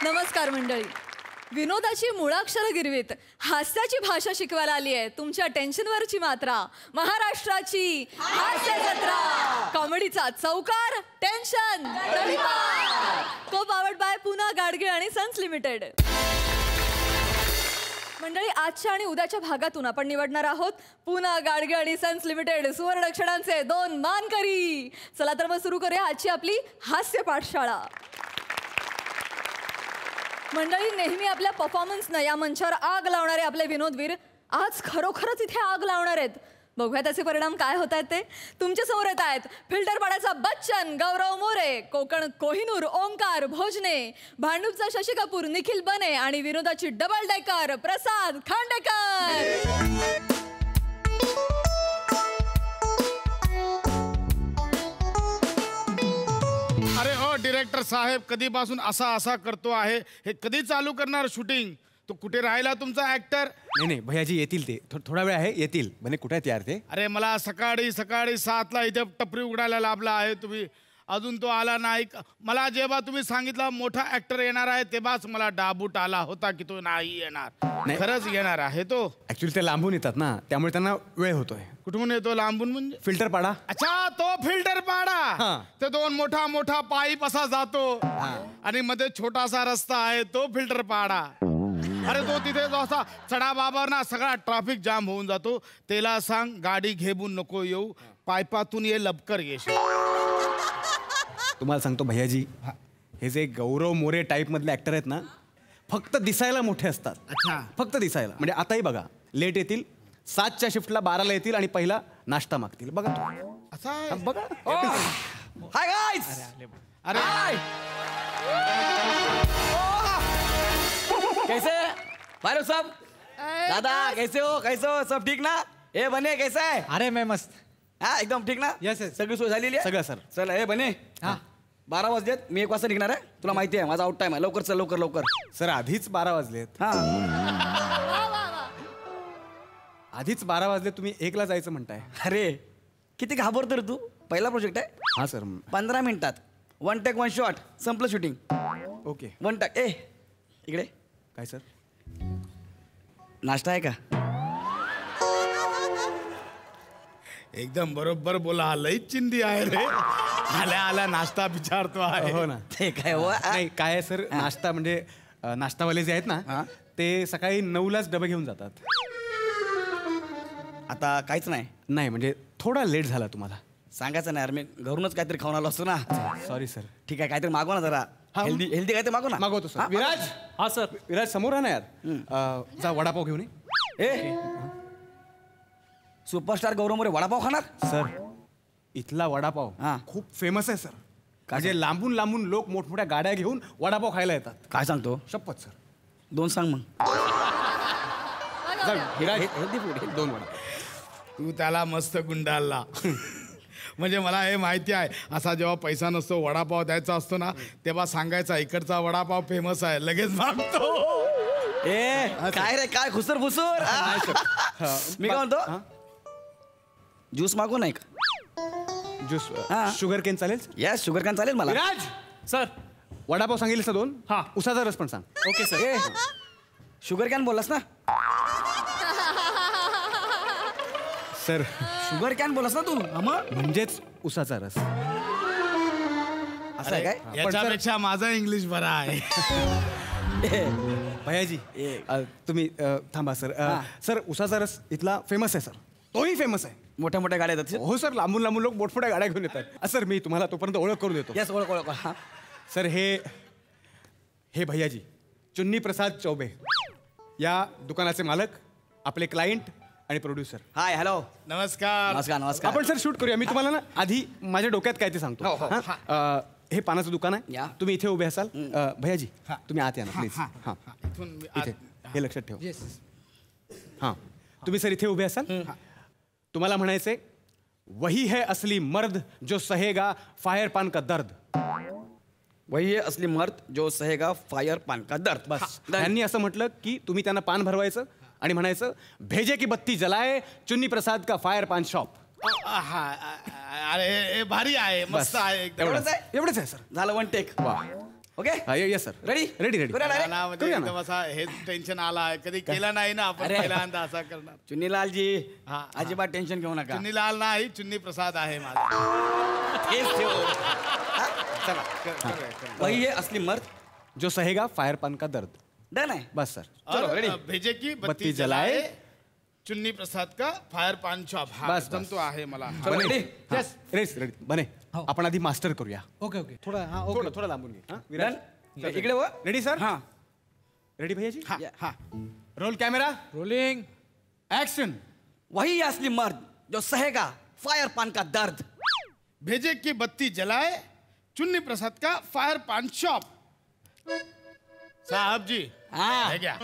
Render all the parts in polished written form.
नमस्कार मंडळी. विनोदाची मुळाक्षरं गिरवीत हास्याची भाषा शिकवायला आली आहे तुमच्या टेन्शनवरची मात्रा. महाराष्ट्राची हास्य जत्रा. कॉमेडीचा चौकार, टेन्शन को पावर्ड बाय पुना गाडगीळ आणि सन्स लिमिटेड. मंडळी, आजच्या आणि उद्याच्या भागातून आपण निवडणार आहोत पुना गाडगीळ आणि सन्स लिमिटेड सुवर्ण अक्षरांचे 2 मानकरी. चला तर मग सुरू करूया आजची आपली हास्य पाठशाळा. मंडळी, नेहमी आपल्या परफॉर्मन्सनं या मंचावर आग लावणारे आपले विनोदवीर आज खरोखरच इथे आग लावणार आहेत. बघूया त्याचे परिणाम काय होत आहेत ते. तुमच्या समोर येत आहेत फिल्टरपाड्याचा बच्चन गौरव मोरे, कोकण कोहिनूर ओंकार भोजने, भांडूपचा शशी कपूर निखिल बने आणि विनोदाची डबल डेकर प्रसाद खांडेकर. अरे ओ डायरेक्टर साहेब, कधीपासून असा करतो आहे, हे कधी चालू करणार शूटिंग? तो कुठे राहिला तुमचा ऍक्टर? नाही भैयाजी येतील ते, थोडा वेळ आहे, येतील. म्हणे कुठे आहेत यार ते? अरे मला सकाळी 7ला इथे टपरी उघडायला लाभला आहे तुम्ही, अजून तो आला नाही. मला जेव्हा तुम्ही सांगितलं मोठा ऍक्टर येणार आहे तेव्हाच मला डाबूट आला होता की तो नाही येणार. खरंच येणार आहे तो? ऍक्च्युली ते लांबून येतात ना, त्यामुळे त्यांना वेळ होतोय. कुठून येतो लांबून म्हणजे? फिल्टर पाडा. अच्छा, तो फिल्टर पाडा. ते 2 मोठा पाईप असा जातो आणि मध्ये छोटासा रस्ता आहे, तो फिल्टर पाडा. अरे तो तिथे जो असा चढा बाबर ना, सगळा ट्रॅफिक जाम होऊन जातो. त्याला सांग गाडी घेऊन नको येऊ, पायपातून ये, लवकर येशील. तुम्हाला सांगतो भैयाजी, हे जे गौरव मोरे टाईप मधले ऍक्टर आहेत ना, फक्त दिसायला मोठे असतात. अच्छा, फक्त दिसायला. म्हणजे आताही बघा, लेट येतील, 7च्या शिफ्टला 12ला येतील आणि पहिला नाश्ता मागतील. बघा असा बघा. Hi guys. अरे कैसे फारूक साहब? दादा कैसे हो? सब ठीक ना? ए बने कैसा है? अरे मैं मस्त. हा एकदम ठीक ना? Yes, yes. सगळी सोय झालेली आहे? सगळं सर. चल ए बने. हा 12 वाजलेत, मी 1 वाजता निघणार आहे. तुला माहिती आहे माझा आउट टाइम आहे. लवकर चल, लवकर. सर आधीच 12 वाजलेत. हा आधीच 12 वाजले, तुम्ही 1ला जायचं म्हणताय. अरे किती घाबरतो रे तू. पहिला प्रोजेक्ट आहे. हा सर. 15 मिनिटात 1 टेक 1 शॉट संपलं शूटिंग. ओके. 1 टेक. ए इकडे काय सर? नाश्ता आहे का? एकदम बरोबर बोला. हा लईच चिंदी आहे रे. आल्या नाश्ता विचारतो आहे. हो ना. ते काय हो? नाही काय आहे सर, नाश्ता म्हणजे नाश्तावाले जे आहेत ना, ते सकाळी 9लाच डबे घेऊन जातात. आता काहीच नाही. नाही म्हणजे थोडा लेट झाला तुम्हाला. सांगायचं नाही यार, मी घरूनच काहीतरी खाऊन आलो असतो ना. Sorry sir. ठीक आहे, काहीतरी मागवा ना जरा. हेल्दी काहीतरी मागव ना. मागवतो सर. हा, विराज. हा सर. विराज समोर आहे ना यार. जा वडापाव घेऊन ये. ए सुपरस्टार गौरव मोरे वडापाव खाणार? सर इथला वडापाव खूप फेमस आहे सर. म्हणजे लांबून लांबून लोक मोठमोठ्या गाड्या घेऊन वडापाव खायला येतात. काय सांगतो? शपथ सर. 2 सांग मग. Viraj healthy food. 2 वडापाव. तू त्याला मस्त गुंडाळला. म्हणजे मला हे माहिती आहे, असा जेव्हा पैसा नसतो वडापाव द्यायचा असतो ना, तेव्हा सांगायचा इकडचा वडापाव फेमस आहे, लगेच मागतो. ए काय रे काय खुसर फुसूर. मी काय म्हणतो, ज्यूस मागू नाही का? ज्यूस शुगर केन चालेल? येस शुगर कॅन चालेल मला. विराज सर. वडापाव सांगितलं सर 2. हा. उसाचा रस पण सांग. Okay sir. ए शुगर कॅन बोललास ना? सर शुगर कॅन बोललास ना तू? म्हणजेच उसाचा रस. असं आहे काय? याच्यापेक्षा माझा इंग्लिश बरा आहे. भैयाजी तुम्ही थांबा सर. सर उसाचा रस इथला फेमस आहे सर. तोही फेमस आहे. मोठ्या मोठ्या गाड्या येतात. हो सर, लांबून लांबून लोक मोठमोठ्या गाड्या घेऊन येतात. सर मी तुम्हाला तोपर्यंत ओळख करून देतो. येस ओळख. सर हे भैयाजी चुन्नी प्रसाद चौबे, या दुकानाचे मालक, आपले क्लायंट आणि प्रोड्युसर. Hi hello. नमस्कार. नमस्कार. आपण सर शूट करूया. मी तुम्हाला ना आधी माझ्या डोक्यात काय ते सांगतो. हे पानाचं दुकान आहे. तुम्ही इथे उभे असाल. भैयाजी तुम्ही आत या ना प्लीज. हां इथे हे लक्षात ठेव. हां तुम्ही सर इथे उभे असाल. तुम्हाला म्हणायचंय, वही है असली मर्द जो सहेगा फायर पान का दर्द. वही है असली मर्द जो सहेगा फायर पान का दर्द. बस त्यांनी असं म्हटलं की तुम्ही त्यांना पान भरवायचं आणि म्हणायचं, भेजे की बत्ती जलाए चुन्नी प्रसाद का फायर पान शॉप. अरे भारी आहे, मस्त आहे. एवढंच आहे सर. झालं 1 टेक. वा okay yes sir ready ready ready करूया direct? मला म्हणजे करूया ना. एकदम असा हे टेन्शन आला आहे कधी केला नाही ना आपण अरे. पहिल्यांदा असा करणार चुन्नीलालजी हा. अजिबात टेन्शन घेऊ नका चुन्नीलाल नाही चुन्नी प्रसाद आहे माझा तेच ठेव. चला करूया. वही है असली मर्द जो सहेगा फायर पान का दर्द डन आहे बस सर चलो, और, ready? भेजे की बत्ती बत्ती जलाए. जलाए चुन्नी प्रसाद का फायर पान शॉप हा बस, एकदम बस. तो आहे मला चलो रेडी रेडी रेडी बने आपण आधी मास्टर करूया ओके ओके थोडा हा थोडं ओके थोडं लांबून घे हा, डन विराज इकडे व रेडी सर हा रेडी भैया जी हा हा रोल कॅमेरा रोलिंग ऍक्शन वही है असली मर्द जो सहेगा फायर पान का दर्द भेजे की बत्ती जलाए चुन्नी प्रसाद का फायर पान शॉप साहब जी हाँ है क्या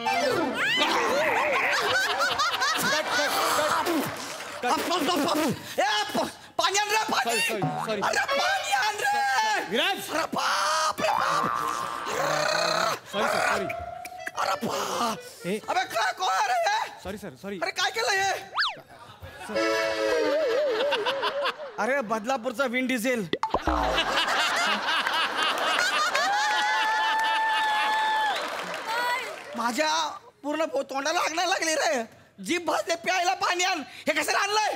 पाणी आण रे पाणी सॉरी अरे पाणी आण रे विराज अरे बाप रे बाप सॉरी सर सॉरी अरे बाप हे अबे काय कोण आहे रे हे? सॉरी सर सॉरी अरे काय केलं हे अरे बदलापूरचा विन डिझेल माझ्या पूर्ण तोंडाला आग नाही लागली रे जीभ भाजले प्यायला पाणी आण हे कशाला आणलंय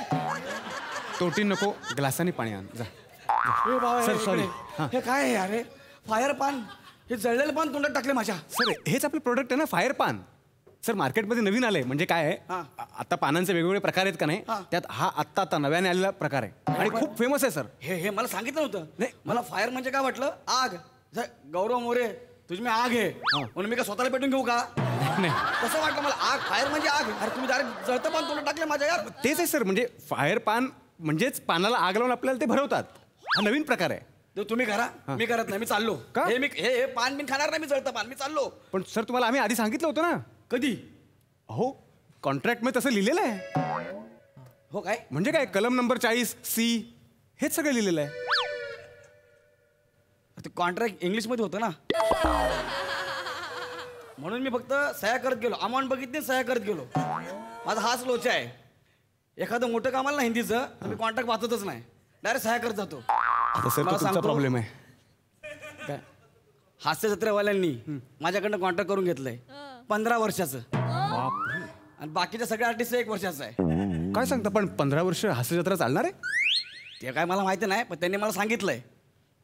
तोटी नको ग्लासाने पाणी आण जा सर सॉरी हां हे काय आहे अरे फायर पान हे जळलेलं पान तोंडात टाकले माझ्या सर हेच आपलं प्रोडक्ट आहे ना फायर पान सर मार्केटमध्ये नवीन आलंय म्हणजे काय आहे हां. आता पानांचे वेगवेगळे प्रकार आहेत का नाही हां. त्यात हा आत्ता नव्याने आलेला प्रकार आहे आणि खूप फेमस आहे सर हे हे मला सांगितलं नव्हतं नाही. मला फायर म्हणजे काय वाटलं आग गौरव मोरे तुझी मी आग आहे म्हणून मी काय स्वतःला पेटून घेऊ का नाही तसं वाटलं मला आग फायर म्हणजे आग अरे तुम्ही डायरेक्ट जळतं पान तोंडात टाकले माझ्या यार तेच आहे सर म्हणजे फायर पान म्हणजेच पानाला आग लावून आपल्याला ते भरवतात हा नवीन प्रकार आहे ते तुम्ही करा मी करत नाही मी चाललो का? हे मी हे पान बिन खाणार नाही मी जळतं पान मी चाललो पण सर तुम्हाला आम्ही आधी सांगितलं होतं ना कधी हो कॉन्ट्रॅक्टमध्ये तसं लिहिलेलं आहे हो काय म्हणजे काय कलम नंबर 40 सी हेच सगळं लिहिलेलं आहे ते कॉन्ट्रॅक्ट इंग्लिशमध्ये होतं ना म्हणून मी फक्त सह्या करत गेलो अमाऊंट बघितली सह्या करत गेलो माझा हाच लोचा आहे एखादं मोठं कामाला ना हिंदीचं तर मी कॉन्ट्रॅक्ट वाचतच नाही डायरेक्ट सह्या करत जातो आता सर मला तो तुमचा सांगतो. प्रॉब्लेम आहे काय हास्य जत्रेवाल्यांनी माझ्याकडनं कॉन्ट्रॅक्ट करून घेतलंय 15 वर्षाचं आणि बाकीच्या सगळ्या आर्टिस्ट 1 वर्षाचं आहे काय सांगता पण 15 वर्ष हास्यजत्रा चालणार आहे ते काय मला माहिती नाही पण त्यांनी मला सांगितलंय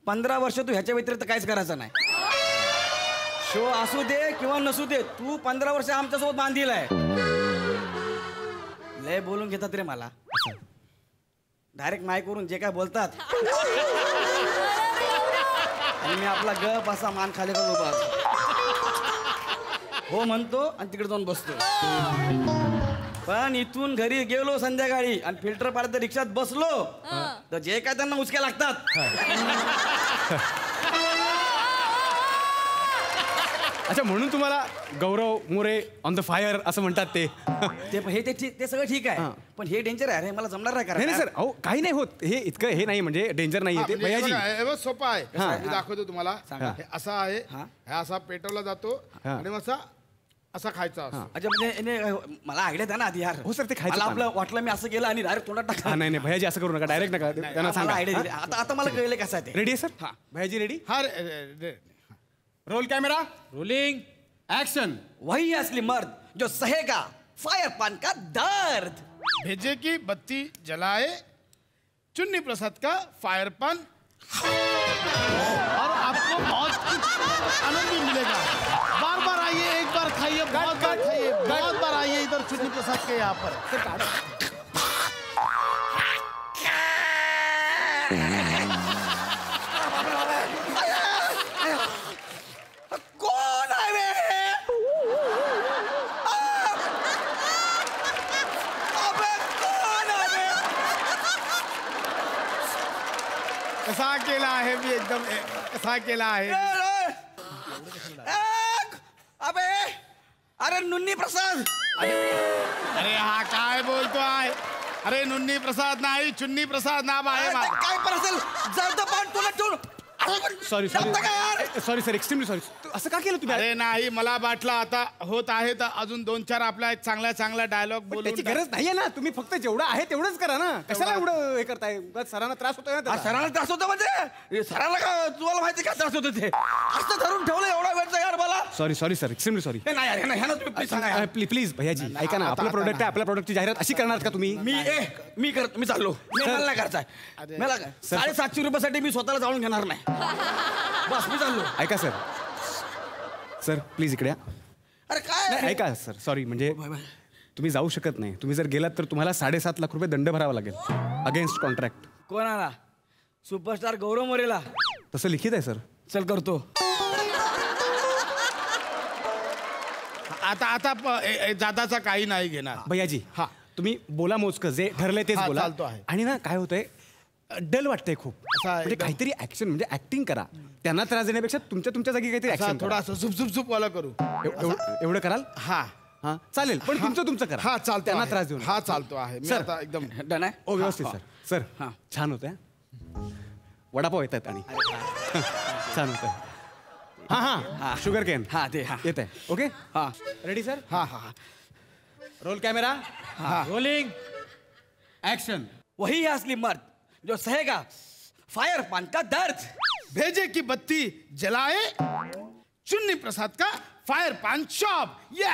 15 वर्ष तू ह्याच्या व्यतिरिक्त काहीच करायचं नाही शो असू दे किंवा नसू दे तू 15 वर्ष आमच्यासोबत बांधील आहे लय बोलून घेतात रे मला डायरेक्ट माईक वरून जे काय बोलतात आणि मी आपला गप असा मान खाली करून उभा असतो. हो म्हणतो आणि तिकडे जाऊन बसतो पण इथून घरी गेलो संध्याकाळी आणि फिल्टर पाडत रिक्षात बसलो तर जे काय त्यांना उचक्या लागतात अच्छा म्हणून तुम्हाला गौरव मोरे ऑन द फायर असं म्हणतात ते ते सगळं ठीक आहे पण हे डेंजर आहे अरे मला जमणार नाही नाही नाही करा सर अहो काही नाही होत हे इतकं हे नाही म्हणजे डेंजर नाही हा, आहे ते म्हणजे हे भैयाजी बघा, हे बघ सोपं आहे हा. मी दाखवतो तुम्हाला सांगा. हे असा आहे हा. हे असा पेटवला जातो हा. आणि मग असा खायचा असतो अच्छा म्हणजे मला आयडिया द्या ना आधी यार हो, sir, ते खायचं मला पान. आपलं वाटलं मी असं केलं आणि डायरेक्ट तोंडात हा टाकलं नाही नाही भैयाजी असं करू नका डायरेक्ट नका त्यांना मला सांगा आयडिया दिली आता आता मला कळलं कसं आहे ते रेडी आहे सर भैयाजी रेडी हा रोल कॅमेरा रोलिंग ऍक्शन वही है असली मर्द जो सहेगा फायर पान का दर्द भेजे की बत्ती जलाए चुन्नी प्रसाद का फायर पान और आपको बहुत कुछ आनंद भी मिलेगा बार बार आइए एक बार खाइए बहुत बार खाइए बहुत बार आइए इधर चुन्नी प्रसाद के यहाँ पर कोण आहे बे? अबे, कोण आहे बे? कसा केला आहे मी एकदम कसा केला आहे अबे अरे नुन्नी प्रसाद अरे हा काय बोलतो आहे अरे नुन्नी प्रसाद नाही चुन्नी प्रसाद नाव आहे अरे, माझं. काय पण असेल जळतं पान तुला ठेवून sorry sorry sir extremely sorry असं का केलं तुम्ही अरे नाही मला वाटलं आता होत आहे तर अजून 2-4 आपल्या चांगल्या डायलॉग पण बोलून त्याची गरज नाहीये ना तुम्ही फक्त जेवढं आहे तेवढंच करा ना कशाला एवढं हे करताय उगाच सरांना त्रास होतोय ना त्याचा. सरांना त्रास होतो म्हणजे सरांना का तुम्हाला माहिती का त्रास होतो ते असं धरून ठेवलं एवढा वेळचा यार मला sorry sorry sir extremely sorry हे नाही यार, हे नाही, हे ना तुम्ही please सांगा यार. प्लीज भैयाजी ऐका ना आपलं प्रोडक्ट आहे आपल्या प्रोडक्टची जाहिरात अशी करणार का तुम्ही मी चाललो मला नाही करायचंय मला काय 750 रुपयासाठी मी स्वतःला जाळून घेणार नाही बस मी चाललो ऐका सर प्लीज इकडे या. अरे काय नाही ऐका सर सॉरी म्हणजे तुम्ही जाऊ शकत नाही तुम्ही जर गेलात तर तुम्हाला 7.5 लाख रुपये दंड भरावा लागेल अगेन्स्ट कॉन्ट्रॅक्ट कोणाला सुपरस्टार गौरव मोरेला तसं लिखित आहे सर चल करतो आता जादाचा काही नाही घेणार भैयाजी हा. तुम्ही बोला मोजकं जे ठरलंय तेच हा, बोला चालतो आहे. आणि ना काय होतंय डल वाटतंय खूप असा म्हणजे एकदम- काहीतरी ऍक्शन म्हणजे ऍक्टिंग करा त्यांना त्रास देण्यापेक्षा तुमच्या जागी काहीतरी असा ऍक्शन थोडा असं झुप वाला करू एवढं कराल हा हा चालेल पण तुमचं करा हा चालतो त्यांना आहे. त्रास देऊ नका. हा चालतो आहे मी सर. आता एकदम डन आहे ओ व्यवस्थित सर हा. छान होतंय वडापाव येतात आणि छान होतंय हा शुगर कॅन हा, ते, हा. येत आहे ओके हा रेडी सर हा हा रोल कॅमेरा रोलिंग ऍक्शन वही है असली मर्द जो सहेगा फायर पान का दर्द भेजे की बत्ती जलाए चुन्नी प्रसाद का फायर पान शॉप या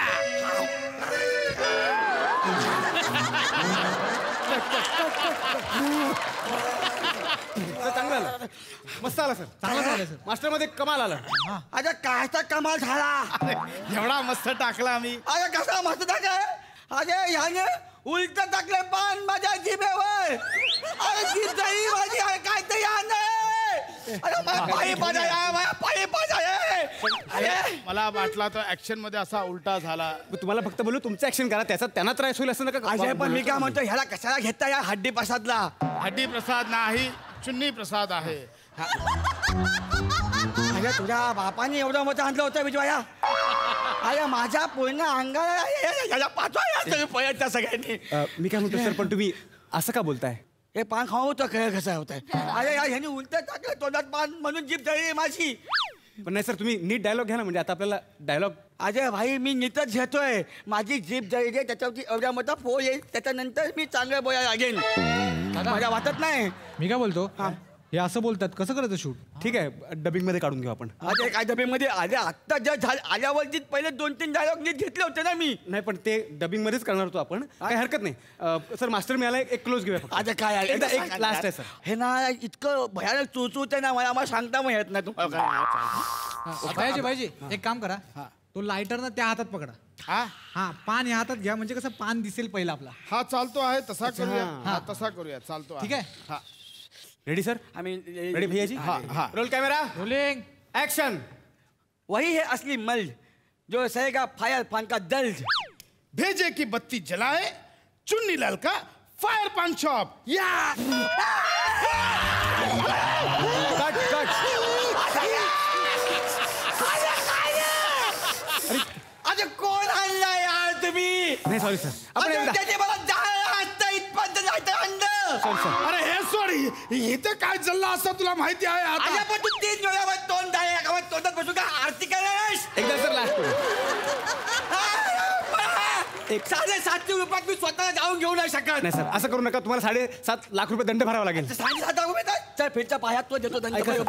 चांगलं आलं मस्त आला सर चांगलं झालं सर मास्टर मध्ये कमाल आलं अरे कायचा कमाल झाला एवढा मस्त टाकला मी अरे कसा मस्त टाकलाय अरे ह्याने उलट टाकले पान माझ्या जिभेवर अरे जीभ जळली माझी अरे काय ते अरे माझ्या पायी पाजा माझ्या पायी पाजा अरे मला वाटला तो ऍक्शन मध्ये असा उलटा झाला मग तुम्हाला फक्त बोलू तुमचं ऍक्शन करा त्याचा त्यांना त्रास होईल असं नका अजय पण मी काय म्हणतो ह्याला कशाला घेता या हड्डी प्रसादला हड्डी प्रसाद नाही चुन्नी प्रसाद आहे अरे तुझ्या बापाने एवढं मत आणलं होतं विजया अरे माझ्या पूर्ण अंगाला याला पाठवा पळत सगळ्यांनी मी काय म्हणतो सर पण तुम्ही असं का बोलताय हे पान खाऊ होतं काय कसं होतंय अरे यार ह्यानी उलट टाकलं तोंडात पान म्हणून जीभ जळली माझी पण नाही सर तुम्ही नीट डायलॉग घ्या ना म्हणजे आता आपल्याला डायलॉग अजय भाई मी नीटच घेतोय माझी जीभ जळली त्याच्यावरती एवढ्या मोठा फो येईल त्याच्यानंतर मी चांगलं बोलायला लागेन माझ्या वाटत नाही मी काय बोलतो हे असं बोलतात कसं करायचं शूट ठीक आहे डबिंग मध्ये काढून घेऊ आपण अरे काय डबेमध्ये अरे आत्ता जर झालं आल्यावरती पहिले 2-3 डायलॉग नीट घेतले होते ना मी नाही पण ते डबिंग मध्येच करणार होतो आपण काही हरकत नाही सर मास्टर मिळाला एक क्लोज घेऊया फक्त. आता काय आहे? एकदा एक लास्ट आहे सर हे ना इतकं भयानक चुचूत आहे ना मला सांगता मग येत नाही तुम्हाला पाहिजे एक काम करा तो लायटर ना त्या हातात पकडा हा पान या हातात घ्या म्हणजे कसं पान दिसेल पहिला आपला हा चालतो आहे तसा करूया हा तसा करूया चालतो ठीक आहे हा रेडी सर आम्ही रेडी भैयाजी हा. रोल कॅमेरा रोलिंग ऍक्शन वही है असली मर्द जो सहेगा फायर पान का दर्द भेजे की बत्ती जलाए चुन्नी लाल का फायर पान शॉप या कट कट अरे कोण आणला यार तुम्ही नाही सॉरी सर आपण अरे एकदा त्याने मला जाळलं इथपर्यंत जायचं आणलं सॉरी सर अरे हे सॉरी इथे काय चाललं असं तुला माहिती आहे अरे आता पण तू 3 वेळा तोंड द्याय तोंडात बसून का आरती करायस एकदा सर लास्ट एक- 750 रुपयात मी स्वतः जाऊन घेऊ नाही शकत नाही सर असं करू नका तुम्हाला 7.5 लाख रुपये दंड भरावा लागेल 7.5 रुपये चल फिरच्या पायात तो देतो दंड ऐका सर,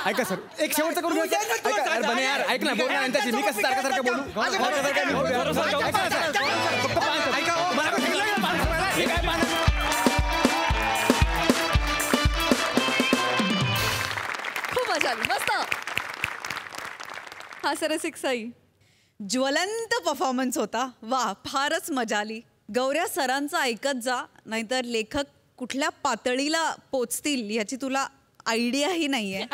ऐका सर एक शेवटचं करून घेऊ. ऐका अरे बने यार ऐक ना बोल ना यांच्याशी मी कसं सारखं बोलू सारखं मी बोलू. ऐका ना, सर. फक्त पाच- ऐका, मला पण सांगितलं ना, पाच रुपयाला. हे काय पाच- खूप मजा आली मस्त हा सर सिक्साई ज्वलंत परफॉर्मन्स होता वा फारच मजा आली गौऱ्या सरांचं ऐकत जा नाहीतर लेखक कुठल्या पातळीला पोचतील याची तुला आयडियाही नाही आहे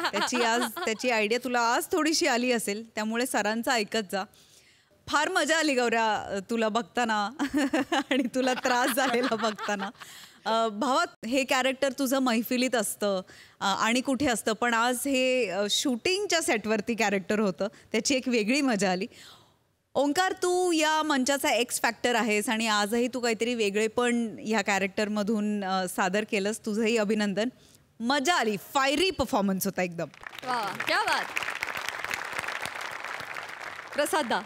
त्याची आयडिया तुला आज थोडीशी आली असेल त्यामुळे सरांचं ऐकत जा फार मजा आली गौऱ्या तुला बघताना आणि तुला त्रास झालेला बघताना भावात हे कॅरेक्टर तुझं मैफिलीत असतं आणि कुठे असतं पण आज हे शूटिंगच्या सेटवरती कॅरेक्टर होतं त्याची एक वेगळी मजा आली ओंकार तू या मंचाचा एक्स फॅक्टर आहेस आणि आजही तू काहीतरी वेगळे पण ह्या कॅरेक्टरमधून सादर केलंस तुझंही अभिनंदन मजा आली. फायरी परफॉर्मन्स होता एकदम. वा क्या बात. प्रसादा.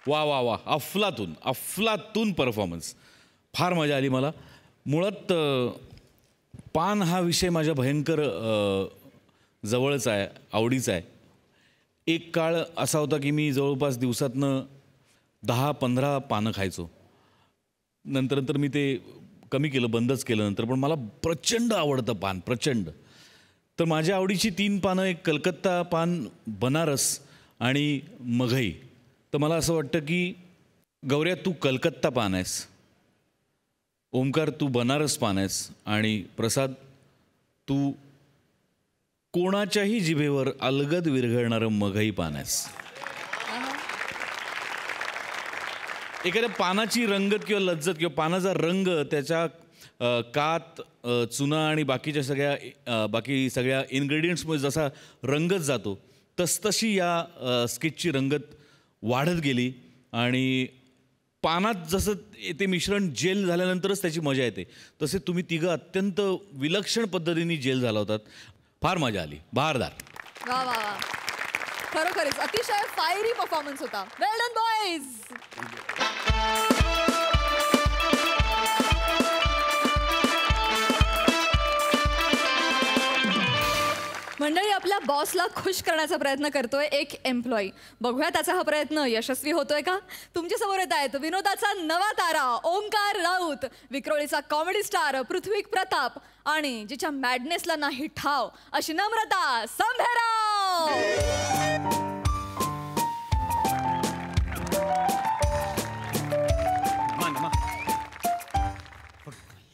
वा वा वा अफलातून अफलातून परफॉर्मन्स. फार मजा आली मला. मुळात पान हा विषय माझ्या भयंकर जवळच आहे, आवडीचा आहे. एक काळ असा होता की मी जवळपास दिवसातनं 10-15 पानं खायचो. नंतर मी ते कमी केलं, बंदच केलं नंतर. पण मला प्रचंड आवडतं पान, प्रचंड. तर माझ्या आवडीची 3 पानं, एक कलकत्ता पान, बनारस आणि मघई. तर मला असं वाटतं की गौऱ्या तू कलकत्ता पान आहेस, ओमकार तू बनारस पान आहेस आणि प्रसाद तू कोणाच्याही जिभेवर अलगद विरघळणारं मघई पान आहेस. एखाद्या पानाची रंगत किंवा लज्जत किंवा पानाचा रंग त्याच्या कात, चुना आणि बाकी सगळ्या इन्ग्रेडियंट्समुळे जसा रंगत जातो तसतशी या स्केचची रंगत वाढत गेली. आणि पानात जसं ते मिश्रण जेल झाल्यानंतरच त्याची मजा येते, तसे तुम्ही तिघं अत्यंत विलक्षण पद्धतीने जेल झाला होतात. फार मजा आली, बहारदार. वा वा वा. खरोखरच अतिशय फायरी परफॉर्मन्स होता. वेल डन बॉयज. मंडळी, आपल्या बॉसला खुश करण्याचा प्रयत्न करतोय एक एम्प्लॉई. बघूया त्याचा हा प्रयत्न यशस्वी होतोय का. तुमच्या समोर येत आहेत विनोदाचा नवा तारा ओंकार राऊत, विक्रोळीचा कॉमेडी स्टार पृथ्वी प्रताप आणि जिच्या मॅडनेसला नाही ठाव अशी नम्रता संभेराव.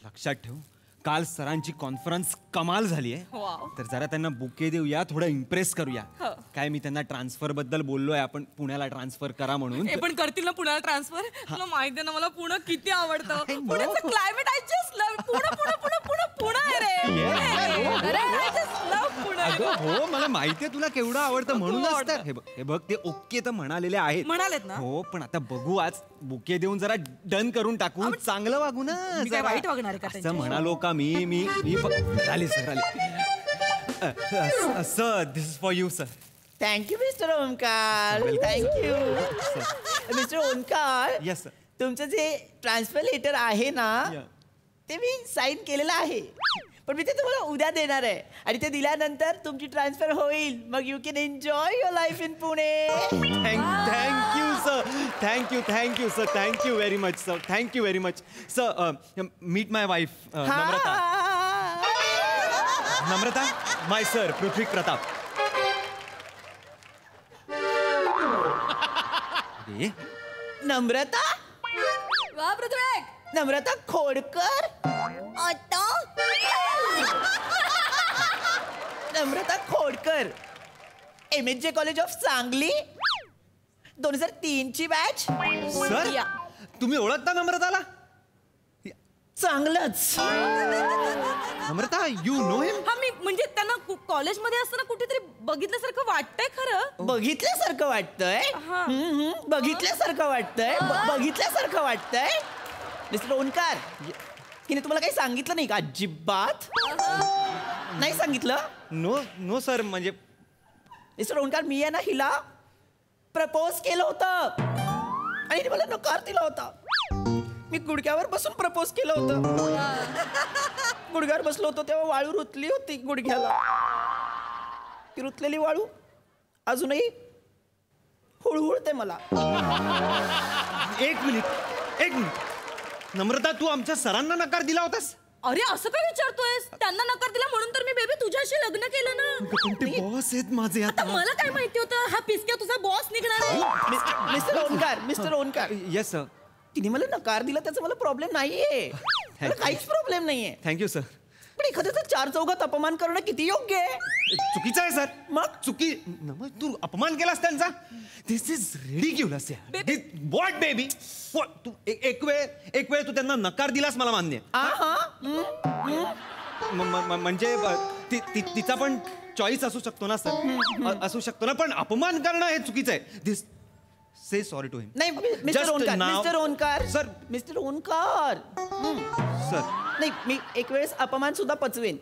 लक्षात ठेव, काल सरांची कॉन्फरन्स कमाल झाली आहे. वाव. तर जरा त्यांना बुके देऊया, थोडं इम्प्रेस करूया. काय मी त्यांना ट्रान्सफर बद्दल बोललोय, आपण पुण्याला ट्रान्सफर करा म्हणून. हे पण करतील ना पुण्याला ट्रान्सफर. तुला माहिती आहे ना मला पुणे किती आवडतं. पुण्याचं climate I just love. Pune आहे रे. I just love Pune. अगं हो, मला माहितीये तुला केवढं आवडतं, म्हणूनच तर हे बघ ते ओके तर म्हणालेले आहेत. म्हणालेत ना? हो, पण आता बघू, आज बुके देऊन जरा डन करून टाकू, चांगलं वागू ना. मी काय वाईट वागणार आहे का असं त्यांच्याशी? म्हणालो का मी आली सर, आली sir. This is for you sir. Thank you mister Omkar. Thank you mister Omkar. Yes sir. तुमचं जे ट्रान्सफर लेटर आहे ना, ते मी साईन केलेलं आहे. पण मी ते तुम्हाला उद्या देणार आहे आणि ते दिल्यानंतर तुमची ट्रान्सफर होईल. मग you can enjoy your life in Pune. Thank you sir. Thank you sir. Thank you very much sir. Thank you very much sir. Meet my wife Namrata. My sir Prithvi Pratap. Namrata. वा पृथ्वी. नम्रता खोडकर. आता नम्रता खोडकर, MSJ कॉलेज ऑफ सांगली, 2003 ची बॅच. सर तुम्ही ओळखता नम्रताला? चांगलंच. नम्रता, यू नो हिम? हा, मी म्हणजे त्यांना कॉलेजमध्ये असताना कुठेतरी बघितल्यासारखं वाटतंय खरं. बघितल्यासारखं वाटतंय. बघितल्यासारखं वाटतंय. बघितल्यासारखं वाटतंय. मिस्टर ओंकार, हिने तुम्हाला काही सांगितलं नाही का? अजिबात नाही सांगितलं. No sir. म्हणजे मिस्टर ओंकार, मी आहे ना हिला प्रपोज केलं होतं आणि हिने मला नकार दिला होता. मी गुडघ्यावर बसून प्रपोज केलं होतं. गुडघ्यावर बसलो होतो तेव्हा वाळू रुतली होती गुडघ्याला. ती रुतलेली वाळू अजूनही हुळहुळते मला. एक मिनिट. नम्रता, तू आमच्या सरांना नकार दिला होतास? अरे असं काय विचारतोयस? त्यांना नकार दिला म्हणून तर मी बेबी तुझ्याशी लग्न केलं ना. पण ते बॉस आहेत माझे. आता मला काय माहिती होतं हा पिसक्या तुझा बॉस निघणार आहे. मिस्टर ओंकार. Yes sir. तिने मला नकार दिला त्याचा मला प्रॉब्लेम नाहीये. मला काहीच प्रॉब्लेम नाहीये. Thank you sir. पण एखाद्याचा 4 चौघात अपमान करणं किती योग्य आहे? चुकीचं आहे सर. मग तू अपमान केलास त्यांचा. This is ridiculous. What baby? तू एक वेळ तू त्यांना नकार दिलास मला मान्य. म्हणजे तिचा पण चॉईस असू शकतो ना सर. असू शकतो ना, पण अपमान करणं हे चुकीचं आहे. This say sorry to him. नाही mister Omkar sir. Mister Omkar sir नाही, मी एक वेळेस अपमान सुद्धा पचवेन.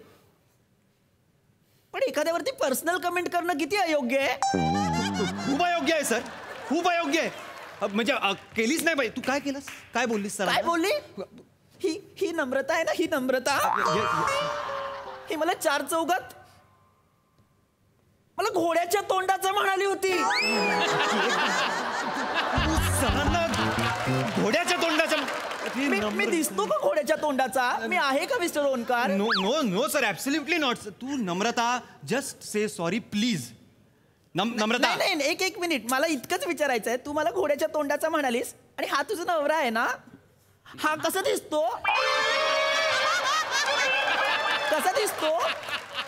पण एखाद्यावरती पर्सनल कमेंट करणं किती अयोग्य आहे. खूप अयोग्य आहे सर, खूप अयोग्य आहे. म्हणजे केलीच नाही पाहिजे. तू काय केलंस, काय बोललीस सर? काय बोलली? ही नम्रता आहे ना, ही नम्रता ही मला 4 चौघात मला घोड्याच्या तोंडाचं म्हणाली होती. सरांना घोड्याच्या तोंडाच्या मी दिसतो का घोड्याच्या तोंडाचा? मी आहे का mister Omkar? No no no sir, absolutely not. तू Namrata, just say sorry please. Namrata, नाही एक मिनिट, मला इतकंच विचारायचं आहे. तू मला घोड्याच्या तोंडाचा म्हणालीस आणि हा तुझा नवरा आहे ना, हा कसा दिसतो? कसा दिसतो?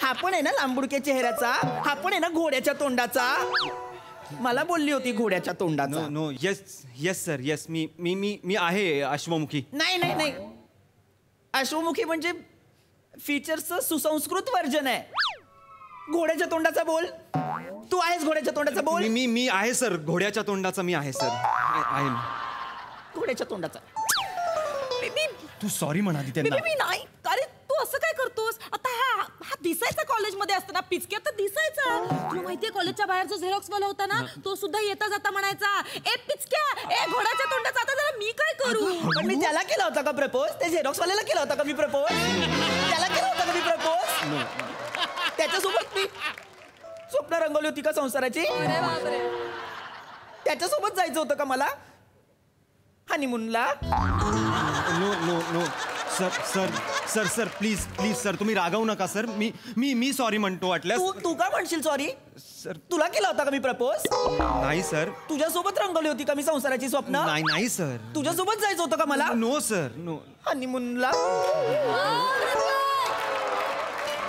हा पण आहे ना लांबुडक्या चेहऱ्याचा, हा पण आहे ना घोड्याच्या तोंडाचा. मला बोलली होती घोड्याच्या तोंडाचा. No yes yes sir, yes. मी आहे अश्वमुखी. नाही अश्वमुखी म्हणजे फीचर्सचं सुसंस्कृत वर्जन आहे. घोड्याच्या तोंडाचा बोल. तू आहेस घोड्याच्या तोंडाचा बोल. मी आहे सर, घोड्याच्या तोंडाचा मी आहे सर. आहे घोड्याच्या तोंडाचा. तू सॉरी म्हणाली त्यांना. मी नाही. अरे तू असं काय करतोस? आता हा दिसायचा कॉलेजमध्ये असताना, पिचक्या तर दिसायचा. तुला माहितीये कॉलेजच्या बाहेर जो झेरॉक्स वाला होता ना, तो सुद्धा येता जाता म्हणायचा, ए पिचक्या, ए घोड्याच्या तोंडाचा. आता जरा मी काय करू? पण मी त्याला केला होता का प्रपोज? ते झेरॉक्स वाल्याला केला होता का मी प्रपोज? त्याला केला होता का मी प्रपोज? त्याच्यासोबत मी स्वप्न रंगवली होती का संसाराची? अरे बापरे. त्याच्यासोबत जायचं होतं का मला हनीमूनला? No no no sir sir sir sir please please sir, तुम्ही रागावू नका सर. मी सॉरी म्हणतो वाटल्यास. तू का म्हणशील सॉरी? सर तुला केला होता का मी प्रपोज? नाही सर. तुझ्यासोबत रंगवली होती का मी संसाराची स्वप्न? नाही सर. तुझ्यासोबत जायचं होतं का मला नो सर, नो हनीमूनला?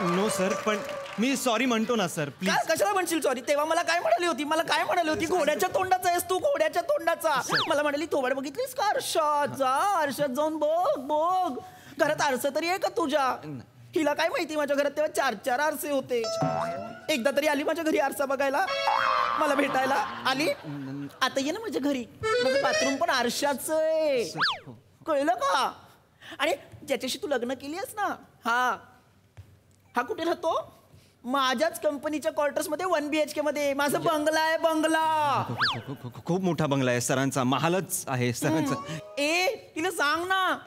नो सर, पण मी सॉरी म्हणतो ना सर, प्लीज. कशाला म्हणशील सॉरी? तेव्हा मला काय म्हणाली होती? घोड्याच्या तोंडाचा आहेस तू, घोड्याच्या तोंडाचा. मला म्हणाली थोबाड बघितलीस का आरशात? जा आरशात जाऊन बघ. घरात आरसा तरी आहे का तुझ्या? हिला काय माहिती, माझ्या घरात तेव्हा 4 आरसे होते. एकदा तरी आली माझ्या घरी आरसा बघायला, मला भेटायला आली. आता ये ना माझ्या घरी, माझं बाथरूम पण आरशाच आहे, कळलं का? आणि ज्याच्याशी तू लग्न केली आहेस ना, हा कुठे राहतो? माझ्याच कंपनीच्या क्वार्टर्स मध्ये 1 BHK मध्ये. माझा बंगला आहे, बंगला. खूप मोठा बंगला आहे सरांचा, महालच आहे सरांचा. तिला सांग ना,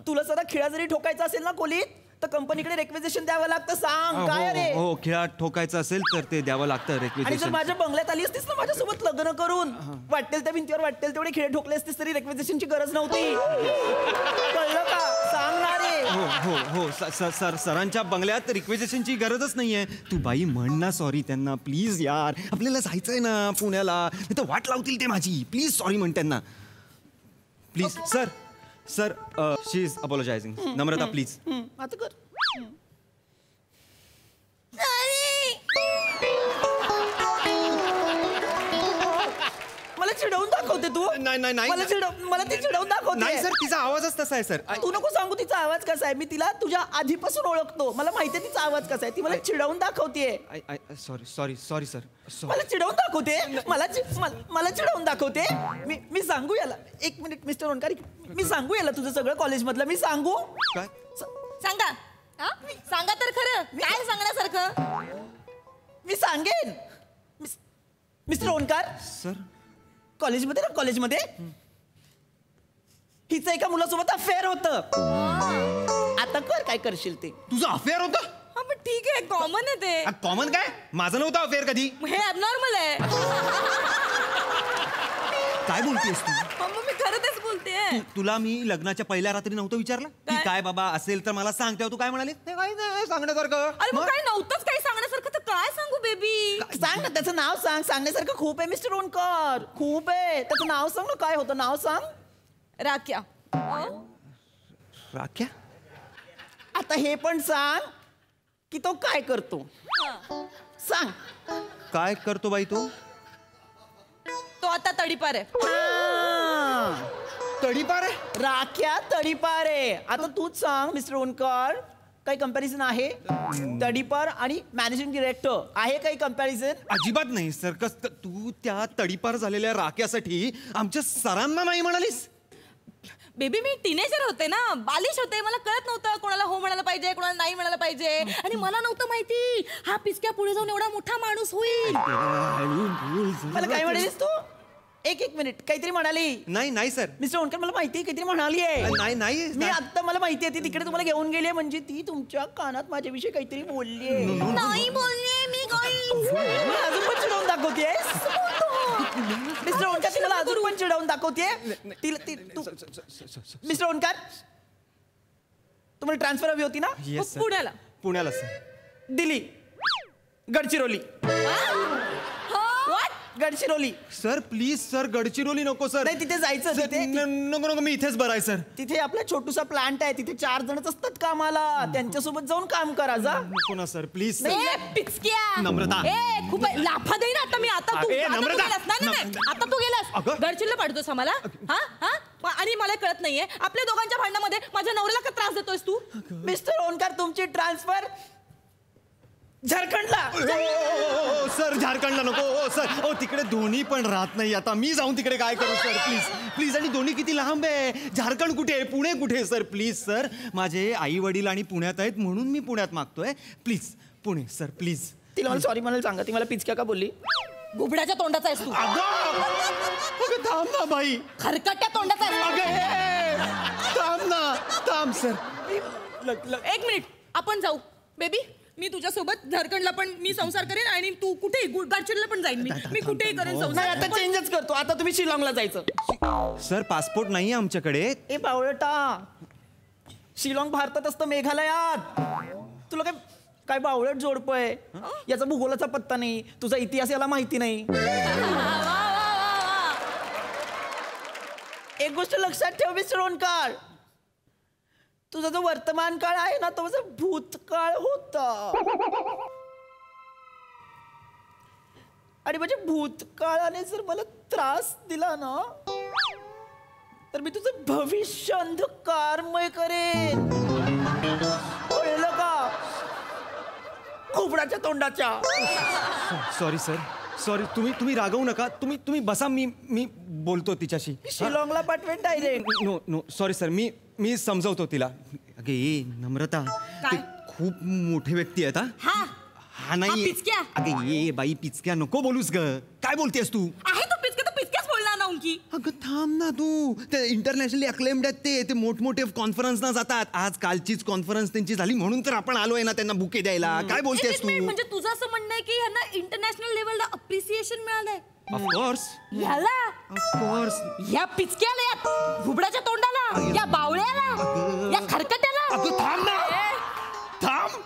तुला सदा खिळा जरी ठोकायचा असेल ना खोलीत, तर कंपनीकडे रिक्वेजिशन द्यावं लागतं. सांग काय रे? हो, खिळा ठोकायचं असेल तर ते द्यावं लागतं आणि जर रिक्वेजिशन. माझ्या बंगल्यात आली असतीस ना माझ्यासोबत लग्न करून, वाटेल त्या भिंतीवर वाटेल तेवढे खिळे ठोकले असतीस तरी रिक्वेजिशनची गरज नव्हती. कळलं का? सांग ना रे. हो सरांच्या बंगल्यात रिक्वेजिशनची गरजच नाहीये. तू बाई म्हण ना सॉरी त्यांना प्लीज यार, आपल्याला जायचंय ना पुण्याला, नाही तर वाट लावतील ते माझी. प्लीज सॉरी म्हण त्यांना please. Sir she is apologising. Namrata please. आता कर. मला चिडवून दाखवते तू. नाही. मला ती चिडवून दाखवते. नाही सर, तिचा आवाजच तसा आहे सर. तू नको सांगू तिचा आवाज कसा आहे. मी तिला तुझ्या आधीपासून ओळखतो. मला माहितीये तिचा आवाज कसा आहे. ती मला चिडवून दाखवते. Sorry sir. मला चिडवून दाखवते. मला चिडवून दाखवते. मी सांगू याला. 1 मिनिट मिस्टर ओंकार, मी सांगू याला तुझं सगळं कॉलेज मधलं. मी सांगू काय? सांगा. सांगा तर खरं, काय सांगण्यासारखं? मी सांगेन. मिस्टर ओंकार, सर कॉलेजमध्ये हिचं एका मुलासोबत अफेअर होतं. आता कर काय करशील ते. तुझं अफेअर होतं? हा पण ठीक आहे, कॉमन आहे ते. कॉमन काय? माझं नव्हतं अफेअर कधी. हे ॲबनॉर्मल आहे. काय बोलतेस तू? मग मी खरं तेच बोलतेय. तुला मी लग्नाच्या पहिल्या रात्री नव्हतं विचारलं की काय बाबा असेल तर मला सांग, तेव्हा तू काय म्हणाली? ते काही नाही सांगण्यासारखं. अरे मग काय नव्हतंच काही सांगण्यासारखं, तर काय सांगू बेबी? सांग ना, त्याचं नाव सांग. सांगण्यासारखं खूप आहे मिस्टर ओंकार, खूप आहे. त्याचं नाव सांग ना, काय होतं नाव सांग. राख्या. राख्या? आता हे पण सांग की तो काय करतो. सांग. काय करतो बाई तू? तो आता तडीपार आहे. तडीपार आहे? राख्या तडीपार आहे. आता तूच सांग मिस्टर ओंकार, काही कंपॅरिझन आहे? तडीपार आणि मॅनेजिंग डिरेक्टर आहे काही कंपॅरिझन? अजिबात नाही सर. तू त्या तडीपार झालेल्या राख्यासाठी आमच्या सरांना नाही म्हणालीस? बेबी मी टीनेजर होते ना, बालिश होते, मला कळत नव्हतं कोणाला हो म्हणायला पाहिजे, कोणाला नाही म्हणायला पाहिजे, आणि मला नव्हतं माहिती हा पिचक्या पुढे जाऊन एवढा मोठा माणूस होईल. मला काय म्हणालीस तू? एक मिनिट, काहीतरी म्हणाली. नाही सर. मिस्टर ओंकार मला माहिती आहे काहीतरी म्हणाली आहे. नाही मी आता मला माहिती आहे ती तिकडे तुम्हाला घेऊन गेली म्हणजे ती तुमच्या कानात माझ्याविषयी काहीतरी बोलली आहे. नाही बोलले मी काही. अजून पण चिडवून दाखवतेस मिस्टर ओंकार. ती मला अजून पण चिडवून दाखवते. मिस्टर ओंकार तुम्हाला ट्रान्सफर हवी होती ना? येस पुण्याला. पुण्याला sir. Delhi, Gadchiroli. Gadchiroli. Sir please sir, Gadchiroli नको सर. नाही तिथे जायचं. तिथे नको मी इथेच बरं आहे सर. तिथे आपला छोटूसा प्लांट आहे, तिथे 4 जणच असतात कामाला, त्यांच्यासोबत जाऊन काम करा जा. नको ना सर प्लीज. पिचक्या नम्रता. खूप लाफा देईन आता मी. आता तू नम्रता. गेलास. नाही आता तू गेलास. गडचिरोलीला पाठवतोस आम्हाला. आणि मला कळत नाहीये आपल्या दोघांच्या भांडणामध्ये माझ्या नवऱ्याला का त्रास देतोयस तू? मिस्टर ओंकार तुमची ट्रान्सफर झारखंडला. सर झारखंडला नको सर. तिकडे दोन्ही पण राहत नाही. आता मी जाऊन तिकडे काय करू सर? प्लीज. आणि दोन्ही किती लांब आहे. झारखंड कुठे आहे, पुणे कुठे आहे सर? प्लीज सर, माझे आई वडील आणि पुण्यात आहेत म्हणून मी पुण्यात मागतोय. Please Pune sir please. तिला मला सॉरी म्हणायला सांगा. ती मला पिचक्या का बोलली? घुबडाच्या तोंडाचा आहेस तू. अगं थांब ना बाई. खरकट्या तोंडाचा आहेस. थांब सर. एक मिनिट, आपण जाऊ बेबी. मी तुझ्यासोबत झारखंडला पण मी संसार करेन आणि तू कुठेही गडचिरोलीला पण जाईन. मी कुठेही करेन नाही संसार. आता चेंजच करतो. आता तुम्ही शिलाँगला जायचं. सर पासपोर्ट नाही आमच्याकडे. ए बावळटा, शिलाँग भारतात असतं, मेघालयात. तुला काय बावळट जोडपय. याचा भूगोलाचा पत्ता नाही, तुझा इतिहास याला माहिती नाही. एक गोष्ट लक्षात ठेव मिस्टर ओंकार, तुझा जो वर्तमान काळ आहे ना तो माझा भूतकाळ होता. आणि म्हणजे भूतकाळाने जर मला त्रास दिला ना तर मी तुझं भविष्य अंधकारमय करेन. कळलं का? खोबडाच्या तोंडाच्या. Sorry sir, sorry. तुम्ही रागवू नका. तुम्ही बसा. मी बोलतो तिच्याशी. शिलाँगला पाठवेन डायरेक्ट. No sorry sir. मी समजवतो तिला. अगे नम्रता, ते खूप मोठे व्यक्ती आहेत. हा नाही पिचक्या. अगे ये बाई, पिचक्या नको बोलूस ग. काय बोलतेस तू? आहे तू पिचक्या, तर पिचक्याच बोलणार ना उंकी. अगं थांब ना तू. ते इंटरनॅशनली अक्लेम्ड आहेत. ते मोठमोठे कॉन्फरन्सना जातात. आज कालचीच कॉन्फरन्स त्यांची झाली म्हणून तर आपण आलोय ना त्यांना बुके द्यायला. काय बोलतेस तू? म्हणजे तुझं असं म्हणणं आहे की ह्यांना इंटरनॅशनल लेवलला अप्रिसिएशन मिळालंय? ऑफकोर्स. ह्याला, ऑफकोर्स. या पिचक्याला, या घुबडाच्या तोंडाला, या बावळ्याला, या खरकट्याला. अगं थांब ना. थांब.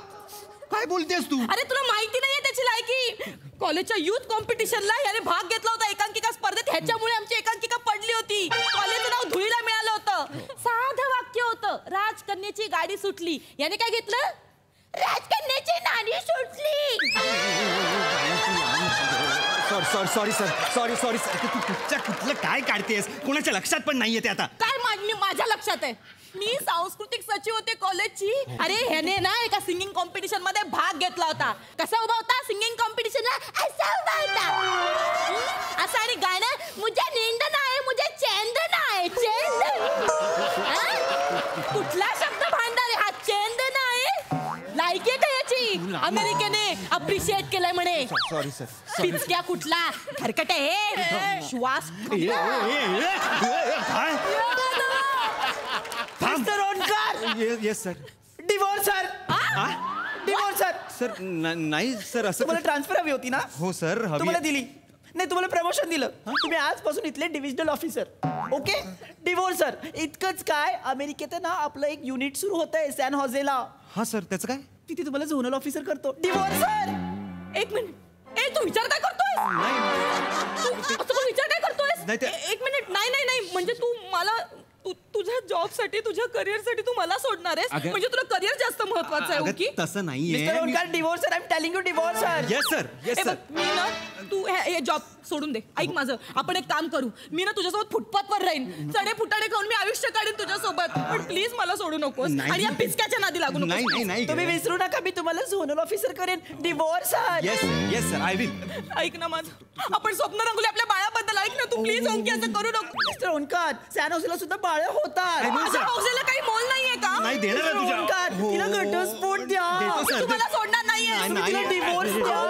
काय बोलतेस तू? अरे तुला माहिती नाहीये त्याची लायकी. कॉलेजच्या युथ कॉम्पिटिशनला याने भाग घेतला होता एकांकिका स्पर्धेत. ह्याच्यामुळे आमची एकांकिका पडली होती. कॉलेजचं नाव धुळीला मिळालं होतं. साधं वाक्य होतं, राजकन्याची गाडी सुटली. याने काय घेतलं? राजकन्याची नाणी सुटली. Sorry sir. तू कुठलं काय काढतेस? कोणाच्या लक्षात पण नाहीये ते आता. काय माझ्या लक्षात आहे. मी सांस्कृतिक सचिव होते कॉलेजची. अरे ह्याने ना एका सिंगिंग कॉम्पिटिशन मध्ये भाग घेतला होता. कसा उभा होता सिंगिंग कॉम्पिटिशनला? असा उभा होता. असं. आणि गाणं मुझे नींद नाही, मुझे चैन नाही. कुठला शब्द भांडार आहे हा? चैन नाही. लायकी आहे का याची? अमेरिकेने अप्रिशिएट केलंय म्हणे. Sorry sir. पिचक्या कुठला खरकट आहे. श्वास mister Omkar. Yes sir. Divorce sir. Divorce sir. Sir नाही सर. असं तुम्हाला ट्रान्सफर हवी होती ना? हो सर. तुम्हाला दिली नाही, तुम्हाला प्रमोशन दिलं. तुम्ही आजपासून इथले divisional officer. Okay. Divorce sir. इतकंच काय, अमेरिकेत ना आपलं एक युनिट सुरू होत आहे सॅन होजेला. हा सर. त्याचं काय? तिथे तुम्हाला झोनल ऑफिसर करतो. Divorce sir. एक मिनिट. तू विचार काय करतोय? विचार काय करतोय? एक मिनिट. नाही म्हणजे तू मला तुझ्या जॉबसाठी, तुझ्या करिअरसाठी तू मला सोडणार आहेस? म्हणजे तुला करिअर जास्त महत्वाचं आहे की? तसं नाहीये. Mister Omkar, divorce sir. I am telling you divorce sir. Yes sir. Yes sir. मी ना तू हे जॉब सोडून दे. ऐक माझं. आपण एक काम करू. मी ना तुझ्यासोबत फुटपाथवर राहीन. चढे फुटाडे खाऊन मी आयुष्य काढीन तुझ्यासोबत. पण प्लीज मला सोडू नकोस. आणि या पिचक्याच्या नादी लागू नकोस. नाही. तुम्ही विसरू नका, मी तुम्हाला झोनल ऑफिसर करेन. Divorce sir. Yes sir. I will. ऐक ना माझं. आपण स्वप्न रंगवले आपल्या बाळाबद्दल. ऐक ना तू प्लीज ओंकी असं करू नको. मिस्टर ओंकार सॅनोसीला सुद्धा बाळ होतात. माझ्या हौसेला काही मोल नाहीये का? नाही देणार आहे तुझ्या ओंकार तिला घटस्फोट द्या. मी तुम्हाला सोडणार नाहीये. तुम्ही तिला डिवोर्स द्या.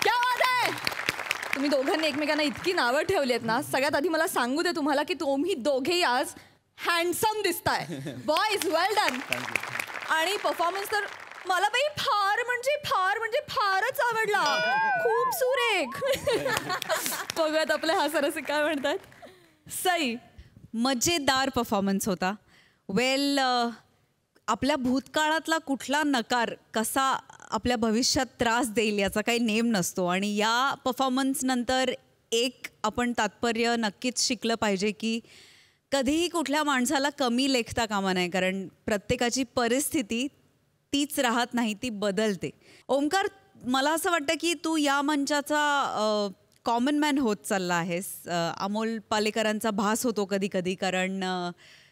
क्या बात आहे. तुम्ही दोघांनी एकमेकांना इतकी नावं ठेवली आहेत ना. सगळ्यात आधी मला सांगू दे तुम्हाला की तुम्ही दोघेही आज हँडसम दिसताय. बॉयज वेल डन. आणि परफॉर्मन्स तर मला बाई फार म्हणजे फारच आवडला. खूप सुरेख. बघूयात आपले हा सरसे काय म्हणतात. सई, मजेदार परफॉर्मन्स होता. वेल आपल्या भूतकाळातला कुठला नकार कसा आपल्या भविष्यात त्रास देईल याचा काही नेम नसतो. आणि या परफॉर्मन्सनंतर एक आपण तात्पर्य नक्कीच शिकलं पाहिजे की कधीही कुठल्या माणसाला कमी लेखता कामा नये. कारण प्रत्येकाची परिस्थिती तीच राहत नाही, ती बदलते. ओंकार, मला असं वाटतं की तू या मंचाचा कॉमन मॅन होत चालला आहेस. अमोल पालेकरांचा भास होतो कधी कधी. कारण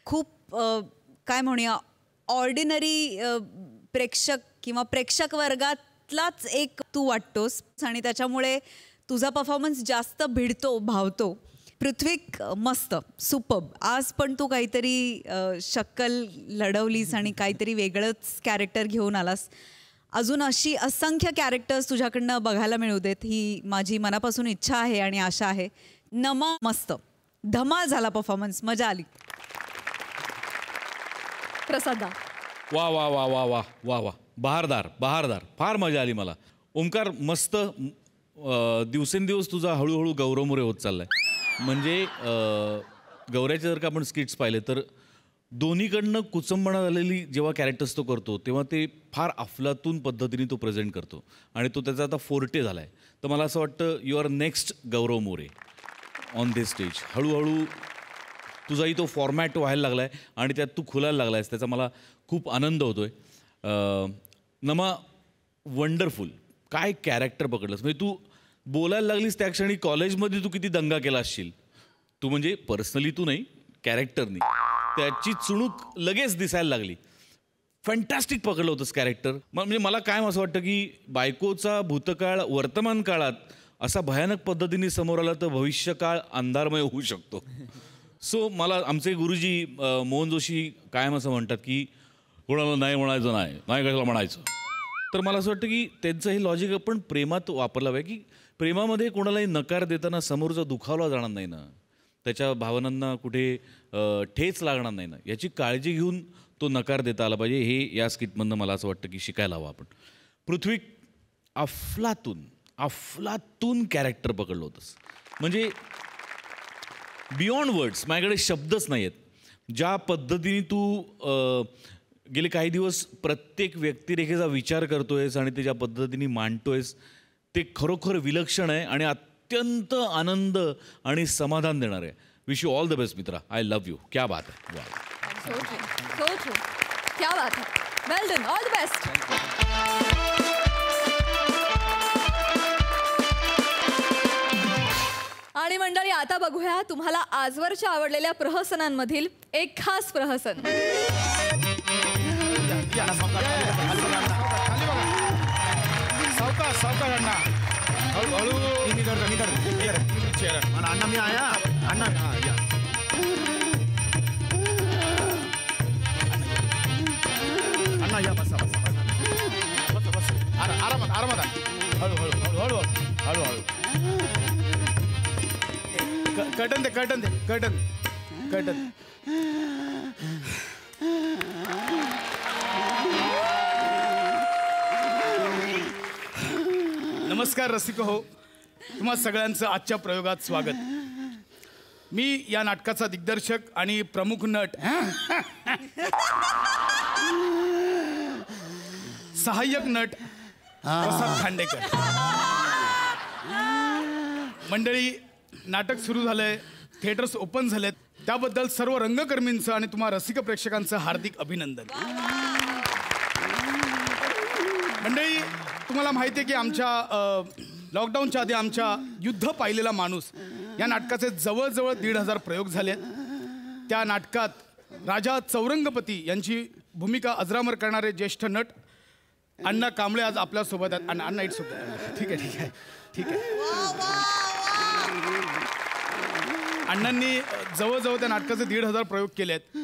खूप काय म्हणूया ऑर्डिनरी प्रेक्षक किंवा प्रेक्षक वर्गातलाच एक तू वाटतोस. आणि त्याच्यामुळे तुझा परफॉर्मन्स जास्त भिडतो, भावतो. पृथ्वीक मस्त, सुपर्ब. आज पण तू काहीतरी शक्कल लढवलीस आणि काहीतरी वेगळंच कॅरेक्टर घेऊन आलास. अजून अशी असंख्य कॅरेक्टर्स तुझ्याकडनं बघायला मिळू देत ही माझी मनापासून इच्छा आहे आणि आशा आहे. नमा, मस्त धमाल झाला परफॉर्मन्स, मजा आली. प्रसादा. वा वा वा वा वा वा वा बहारदार फार मजा आली मला. ओंकार मस्त. दिवसेंदिवस तुझा हळूहळू गौरवमुरे होत चाललाय. म्हणजे गौऱ्याचे जर का आपण स्किट्स पाहिले तर दोन्हीकडनं कुचंबणा झालेली जेव्हा कॅरेक्टर्स तो करतो तेव्हा ते फार अफलातून पद्धतीने तो प्रेझेंट करतो आणि तो त्याचा आता फोर्टे झाला आहे. तर मला असं वाटतं you are next Gaurav More on this stage. हळूहळू तुझाही तो फॉर्मॅट व्हायला लागला आहे आणि त्यात तू खुलायला लागला आहेस, त्याचा मला खूप आनंद होतो आहे. नमा, वंडरफुल. काय कॅरेक्टर पकडलंस. म्हणजे तू बोलायला लागलीस त्या क्षणी कॉलेजमध्ये तू किती दंगा केला असशील. तू म्हणजे पर्सनली तू नाही, कॅरेक्टरनी त्याची चुणूक लगेच दिसायला लागली. फॅन्टॅस्टिक पकडलं होतंस कॅरेक्टर. म्हणजे मला काय असं वाटतं की बायकोचा भूतकाळ वर्तमान काळात असा भयानक पद्धतीने समोर आला तर भविष्यकाळ अंधारमय होऊ शकतो. सो मला आमचे गुरुजी मोहन जोशी कायम असं म्हणतात की कोणाला नाही म्हणायचं नाही कशाला म्हणायचं. तर मला असं वाटतं की त्यांचं हे लॉजिक आपण प्रेमात वापरलं पाहिजे की प्रेमामध्ये कोणालाही नकार देताना समोरचा दुखावला जाणार नाही ना, त्याच्या भावनांना कुठे ठेच लागणार नाही ना, याची काळजी घेऊन तो नकार देता आला पाहिजे. हे या स्किटमधनं मला असं वाटतं की शिकायला हवं आपण. पृथ्वी, अफलातून कॅरेक्टर पकडलं होतंस. म्हणजे बियॉन्ड वर्ड्स, माझ्याकडे शब्दच नाही आहेत. ज्या पद्धतीने तू गेले काही दिवस प्रत्येक व्यक्तिरेखेचा विचार करतोयस आणि ते ज्या पद्धतीने मांडतोयस ते खरोखर विलक्षण आहे आणि अत्यंत आनंद आणि समाधान देणार आहे. Wish you all the best मित्रा. I love you. क्या बात आहे. So true. क्या बात है. Well done. All the best. आणि मंडळी, आता बघूया तुम्हाला आजवरच्या आवडलेल्या प्रहसनांमधील एक खास प्रहसन. सावकाश अण्णा, हळूहळू. अण्णा मी आया. अण्णा अण्णा या, बसा आरामात. हळूहळू. कर्टन दे. नमस्कार रसिक हो, तुम्हा सगळ्यांचं आजच्या प्रयोगात स्वागत. मी या नाटकाचा दिग्दर्शक आणि प्रमुख नट सहाय्यक नट प्रसाद खांडेकर. मंडळी, नाटक सुरू झालंय, थिएटर्स ओपन झालेत, त्याबद्दल सर्व रंगकर्मींचं आणि तुम्हा रसिक प्रेक्षकांचं हार्दिक अभिनंदन. मंडळी, तुम्हाला माहिती आहे की आमच्या लॉकडाऊनच्या आधी आमच्या युद्ध पाहिलेला माणूस या नाटकाचे जवळजवळ 1,500 प्रयोग झाले. त्या नाटकात राजा चौरंगपती यांची भूमिका अजरामर करणारे ज्येष्ठ नट अण्णा कांबळे आज आपल्या सोबत आहेत. अण्णा इट्स ओके. ठीक आहे. अण्णांनी जवळजवळ त्या नाटकाचे 1,500 प्रयोग केले आहेत.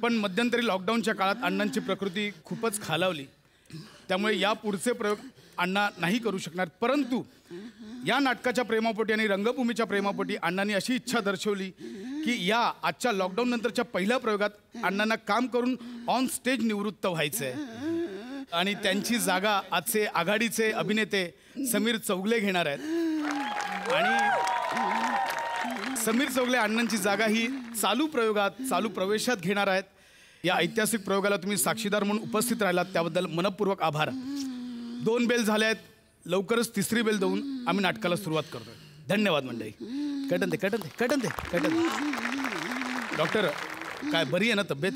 पण मध्यंतरी लॉकडाऊनच्या काळात अण्णांची प्रकृती खूपच खालावली. त्यामुळे या पुढचे प्रयोग अण्णा नाही करू शकणार. परंतु या नाटकाच्या प्रेमापोटी आणि रंगभूमीच्या प्रेमापोटी अण्णांनी अशी इच्छा दर्शवली की या आजच्या लॉकडाऊन नंतरच्या पहिल्या प्रयोगात अण्णांना काम करून ऑन स्टेज निवृत्त व्हायचंय. आणि त्यांची जागा आजचे आघाडीचे अभिनेते समीर चौगले घेणार आहेत. आणि समीर चौगले अण्णांची जागा ही चालू प्रयोगात चालू प्रवेशात घेणार आहेत. या ऐतिहासिक प्रयोगाला तुम्ही साक्षीदार म्हणून उपस्थित राहिलात त्याबद्दल मनपूर्वक आभार. 2 बेल झाल्या आहेत. लवकरच 3री बेल देऊन आम्ही नाटकाला सुरुवात करतोय. धन्यवाद मंडळी. कटन दे. डॉक्टर काय बरी आहे ना तब्येत?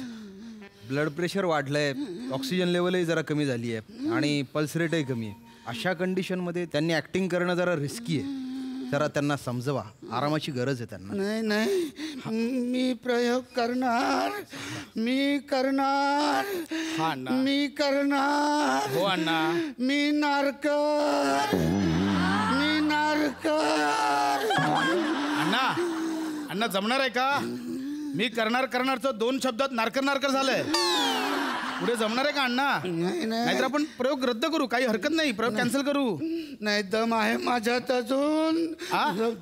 ब्लड प्रेशर वाढलंय, ऑक्सिजन लेवलही जरा कमी झाली आहे आणि पल्स रेटही कमी आहे. अशा कंडिशनमध्ये त्यांनी ॲक्टिंग करणं जरा रिस्की आहे. जरा त्यांना समजवा, आरामाची गरज आहे त्यांना. नाही मी प्रयोग करणार. मी करणार. हो अण्णा. मी नारकर. अण्णा जमणार आहे का? मी करणारचं 2 शब्दात नारकर झालंय. पुढे जमणार आहे का अण्णा? नाहीतर आपण प्रयोग रद्द करू. काही हरकत नाही. प्रयोग कॅन्सल करू. नाही दम आहे माझ्यात अजून.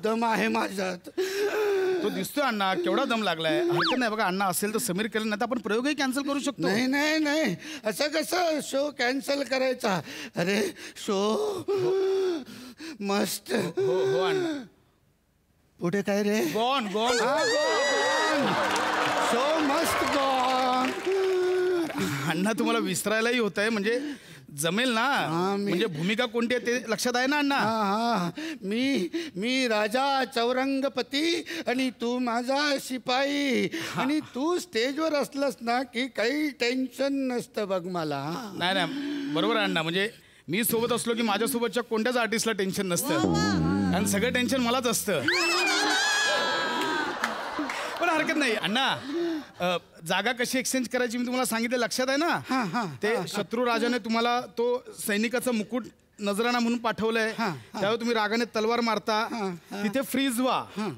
दम आहे माझ्यात. तो दिसतोय अण्णा केवढा दम लागलाय. हरकत नाही बघा. अण्णा असेल तर समीर केलं नाही तर आपण प्रयोगही कॅन्सल करू शकतो. नाही असं कसं शो कॅन्सल करायचा? अरे शो मस्त. हो अण्णा. पुढे काय रे? गॉन शो मस्त गॉन. अण्णा तुम्हाला विसरायलाही होत आहे. म्हणजे जमेल ना? म्हणजे भूमिका कोणती आहे ते लक्षात आहे ना अण्णा? मी राजा चौरंगपती आणि तू माझा शिपाई. आणि तू स्टेजवर असलास ना की काही टेन्शन नसतं बघ मला. नाही बरोबर आहे अण्णा. म्हणजे मी सोबत असलो की माझ्यासोबतच्या कोणत्याच आर्टिस्टला टेन्शन नसतं. कारण सगळं टेन्शन मलाच असतं. पण हरकत नाही अण्णा. जागा कशी एक्सचेंज करायची मी तुम्हाला सांगितलं लक्षात आहे ना? ते शत्रू राजाने तुम्हाला तो सैनिकाचा मुकुट नजराणा म्हणून पाठवलंय. त्यावेळी तुम्ही रागाने तलवार मारता. तिथे फ्रीज व्हा.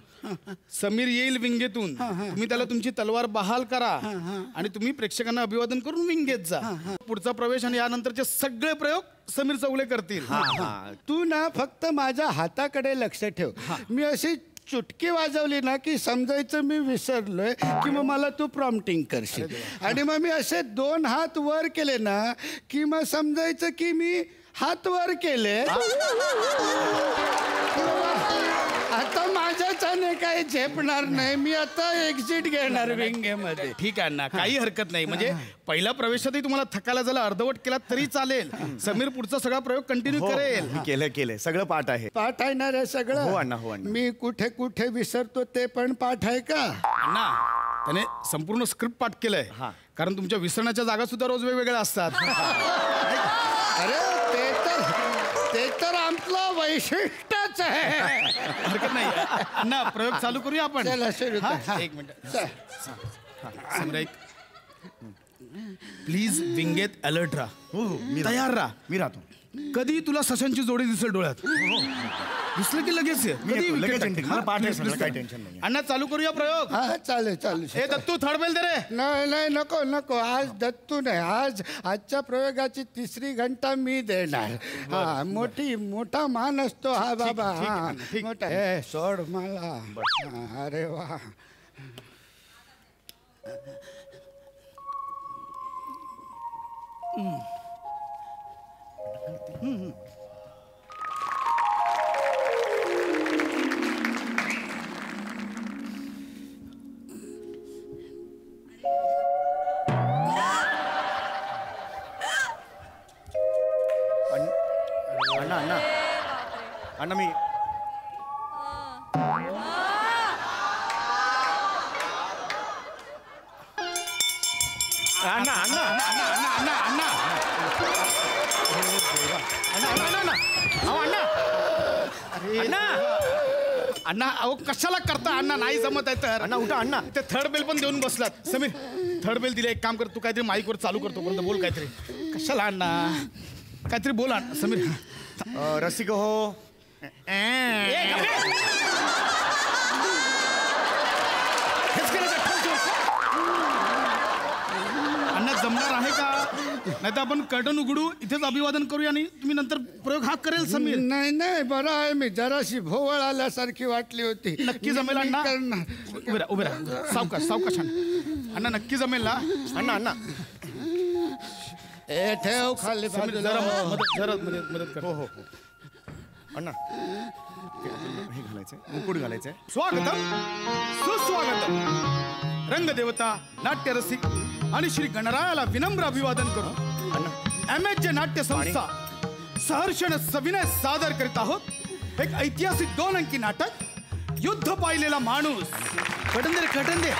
समीर येईल विंगेतून. तुम्ही त्याला तुमची तलवार बहाल करा आणि तुम्ही प्रेक्षकांना अभिवादन करून विंगेत जा. पुढचा प्रवेश आणि यानंतरचे सगळे प्रयोग समीर चौगले करतील. तू ना फक्त माझ्या हाताकडे लक्ष ठेव. मी अशी चुटकी वाजवली ना की समजायचं मी विसरलोय की मग मला तू प्रॉम्प्टिंग करशील. आणि मग मी असे 2 हात वर केले ना की मग समजायचं की मी हात वर केले. आता माझ्याच्याने काही झेपणार नाही. मी आता एक्झिट घेणार विंगेमध्ये. ठीक आहे अण्णा. काही हरकत नाही. म्हणजे पहिल्या प्रवेशातही तुम्हाला थकायला झाला अर्धवट केला तरी चालेल. समीर पुढचा सगळा प्रयोग कंटिन्यू करेल. केलंय सगळं पाठ आहे. पाठ आहे ना रे सगळं? हो अण्णा. मी कुठे कुठे विसरतो ते पण पाठ आहे का? अण्णा त्याने संपूर्ण स्क्रिप्ट पाठ केलंय. कारण तुमच्या विसरण्याच्या जागा सुद्धा रोज वेगवेगळ्या असतात. अरे ते तर आपलं वैशिष्ट्यच आहे. हरकत नाही अण्णा. प्रयोग चालू करूया आपण. चला सुरू कर. 1 मिनिट. समीर प्लीज विंगेत अलर्ट राहा. तयार राहा. मी राहतो. कधी तुला सशांची जोडी दिसेल डोळ्यात. दिसलं की लगेच मला पाठ आहे. काही टेन्शन नाही. अण्णा चालू करूया प्रयोग. हा चालेल. हे दत्तू थर्ड बेल दे रे. नाही नको. आज दत्तू नाही. आजच्या प्रयोगाची 3री घंटा मी देणार. मोठा मान असतो हा बाबा. मोठा. सोड मला. अरे वा. अण्णा मी अण्णा अहो कशाला करता अण्णा? नाही जमत आहे तर अण्णा उठा. अण्णा ते थर्ड बेल पण देऊन बसलात. समीर थर्ड बेल दिले. एक काम कर तू काहीतरी माईकवर चालू करतो बोल काहीतरी. कशाला अण्णा? काहीतरी बोला समीर. रसिक हो. अण्णा जमणार आहे का? नाही तर आपण कर्टन उघडू, इथेच अभिवादन करूया आणि तुम्ही नंतर प्रयोग हा करेल समीर. नाही नाही बरं आहे, मी जराशी भोवळ आल्यासारखी वाटली होती. नक्की जमेल अण्णा? करणार. उभे राहा सावकाश सावकाश अण्णा नक्की जमेल ना? अण्णा ए ठेव खाली समीर जरा मदत कर. हो अण्णा हे घालायचंय, मुकुट घालायचंय. स्वागतम सुस्वागतम. रंगदेवता, नाट्यरसिक आणि श्री गणरायाला विनम्र अभिवादन करू MHJ नाट्य संस्था सहर्षण सविनय सादर करीत आहोत एक ऐतिहासिक 2 अंकी नाटक युद्ध पाहिलेला माणूस. कटन दे.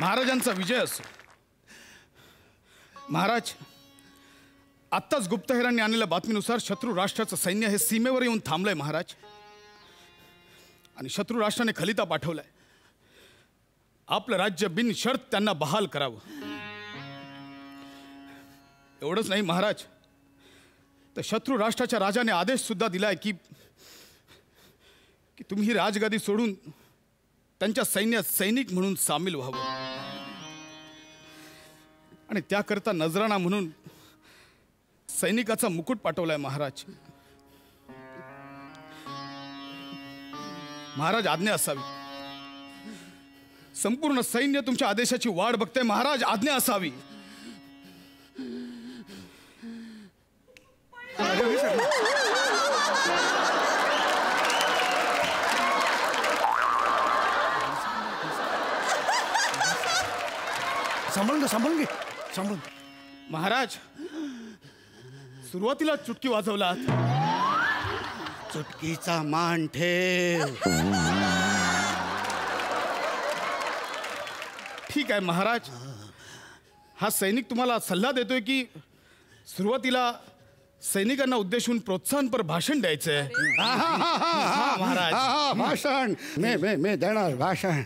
महाराजांचा विजय असो. महाराज, आत्ताच गुप्तहेरांनी आणलेल्या बातमीनुसार शत्रू राष्ट्राचं सैन्य हे सीमेवर येऊन थांबलंय महाराज. आणि शत्रू राष्ट्राने खलिता पाठवलाय आपलं राज्य बिनशर्त त्यांना बहाल करावं. एवढंच नाही महाराज, तर शत्रू राष्ट्राच्या राजाने आदेश सुद्धा दिलाय की तुम्ही ही राजगादी सोडून त्यांच्या सैन्यात सैनिक म्हणून सामील व्हावं. आणि त्याकरता नजराणा म्हणून सैनिकाचा मुकुट पाठवलाय महाराज. महाराज आज्ञा असावी. संपूर्ण सैन्य तुमच्या आदेशाची वाट बघते महाराज. आज्ञा असावी. सांभाळून घे. महाराज, सुरुवातीला चुटकी वाजवलात. चुटकीचा मान ठेव. ठीक आहे महाराज. हा सैनिक तुम्हाला सल्ला देतोय की सुरुवातीला सैनिकांना उद्देशून प्रोत्साहनपर भाषण द्यायचंय. महाराज भाषण मी देणार भाषण.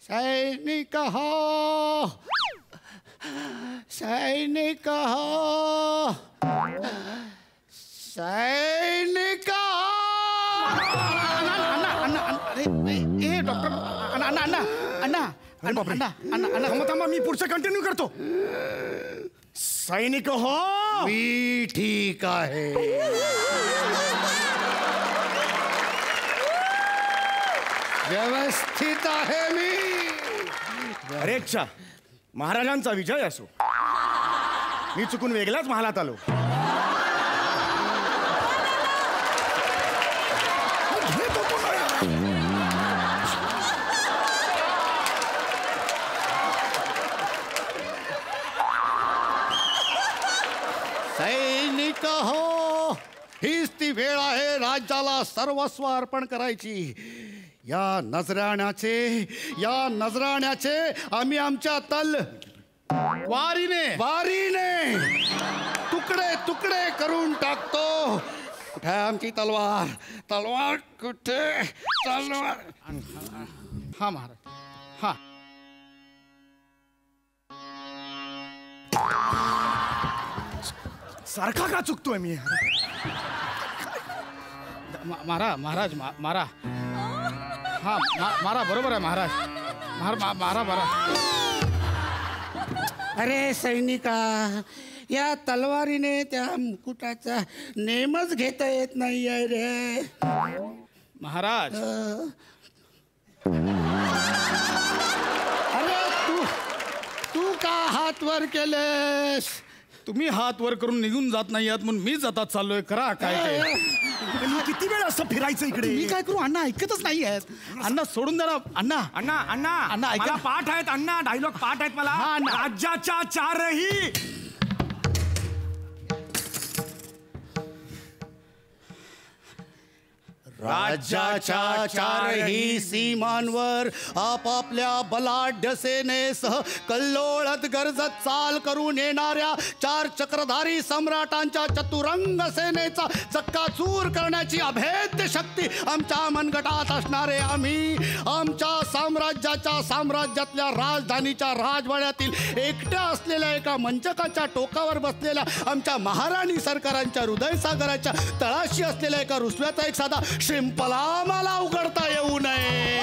सैनिक हो, सैनिक हो, सैनिक थांबा, मी पुढचं कंटिन्यू करतो. सैनिक हो. मी ठीक आहे. व्यवस्थित आहे मी. अरे अच्छा, महाराजांचा विजय असो. मी चुकून वेगळ्याच महालात आलो. सैनिक हो, हीच ती वेळ आहे राज्याला सर्वस्व अर्पण करायची. या नजराण्याचे आम्ही आमच्या वारीने तुकडे तुकडे करून टाकतो. कुठे आमची तलवार कुठे? तलवार. हा महाराज. हा सारखा का चुकतोय मी? महाराज मारा. हा मारा, बरोबर आहे महाराज. मारा. अरे सैनिका, या तलवारीने त्या मुकुटाचा नेमच घेता येत नाहीये रे महाराज. अरे तू का हात वर केलेस? तुम्ही हात वर करून निघून जात नाही आहात म्हणून मी जातात चाललोय. करा काय ते. किती वेळ असं फिरायचं इकडे? मी काय करू अण्णा? ऐकतच नाही आहेत अण्णा. सोडून द्या ना अण्णा. ऐका. मला पाठ आहेत अण्णा, डायलॉग पाठ आहेत मला. राज्याच्या चारही राज्याच्या चारही सीमांवर आपापल्या बलाढ्य सेनेसह कल्लोळत गरजत चाल करून येणाऱ्या 4 चक्रधारी सम्राटांच्या चतुरंग सेनेचा चक्काचूर करण्याची अभेद्य शक्ती आमच्या मनगटात असणारे आम्ही आमच्या साम्राज्यातल्या राजधानीच्या राजवाड्यातील एकट्या असलेल्या एका मंचकाच्या टोकावर बसलेल्या आमच्या महाराणी सरकारांच्या हृदयसागराच्या तळाशी असलेल्या एका रुसव्याचा एक साधा शिंपला मला उघडता येऊ नये.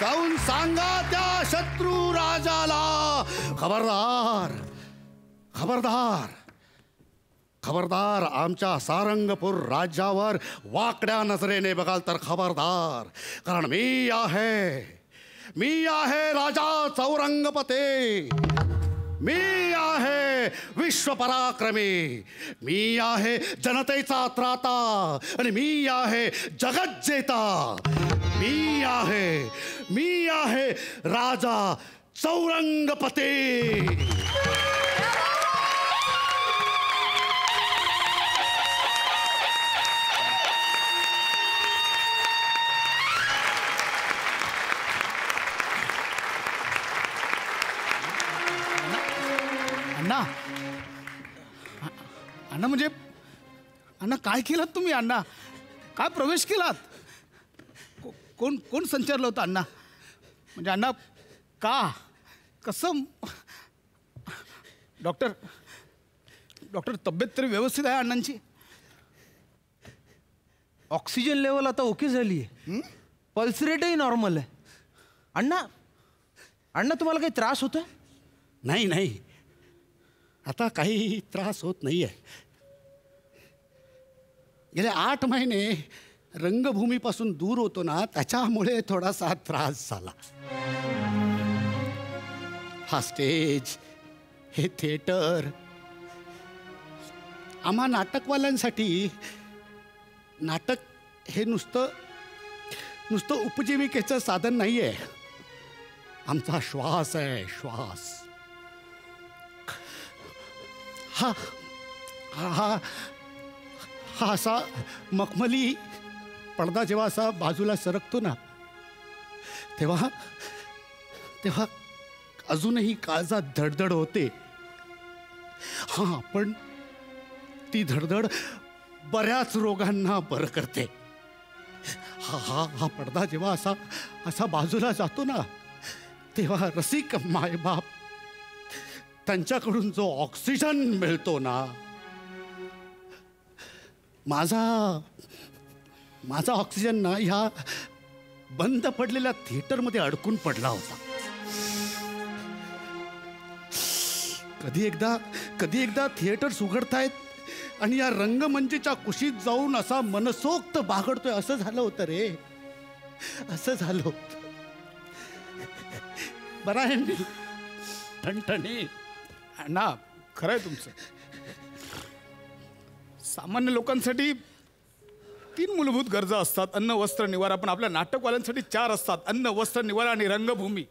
जाऊन सांगा त्या शत्रू राजाला खबरदार आमच्या सारंगपूर राज्यावर वाकड्या नजरेने बघाल तर खबरदार. कारण मी आहे राजा चौरंगपते. मी आहे विश्वपराक्रमी. मी आहे जनतेचा त्राता आणि मी आहे जगज्जेता. मी आहे राजा चौरंगपते. अण्णा म्हणजे अण्णा काय केलात तुम्ही? अण्णा काय प्रवेश केलात? कोण संचारलं होतं अण्णा? म्हणजे अण्णा का कसं? डॉक्टर तब्येत तरी व्यवस्थित आहे अण्णांची? ऑक्सिजन लेवल आता ओके झाली आहे. पल्स रेटही नॉर्मल आहे. अण्णा तुम्हाला काही त्रास होतोय? नाही आता काही त्रास होत नाही आहे. गेले 8 महिने रंगभूमीपासून दूर होतो ना, त्याच्यामुळे थोडासा त्रास झाला. हा स्टेज, हे थिएटर, आम्हा नाटकवाल्यांसाठी नाटक हे नुसतं उपजीविकेचं साधन नाही आहे. आमचा श्वास आहे, श्वास. हा असा मखमली पडदा जेव्हा असा बाजूला सरकतो ना, तेव्हा अजूनही काळजात धडधड होते. पण ती धडधड बऱ्याच रोगांना बरं करते. हा पडदा जेव्हा असा बाजूला जातो ना, तेव्हा रसिक मायबाप त्यांच्याकडून जो ऑक्सिजन मिळतो ना, माझा ऑक्सिजन ना ह्या बंद पडलेल्या थिएटरमध्ये अडकून पडला होता. कधी एकदा थिएटर्स उघडतायत आणि या रंगमंचीच्या कुशीत जाऊन असा मनसोक्त बागडतोय, असं झालं होतं रे. असं झालं होतं. बरं आहे मी ठणठणी. अण्णा खरं आहे तुमचं. सामान्य लोकांसाठी 3 मूलभूत गरजा असतात: अन्न, वस्त्र, निवारा. पण आपल्या नाटकवाल्यांसाठी 4 असतात: अन्न, वस्त्र, निवारा आणि रंगभूमी.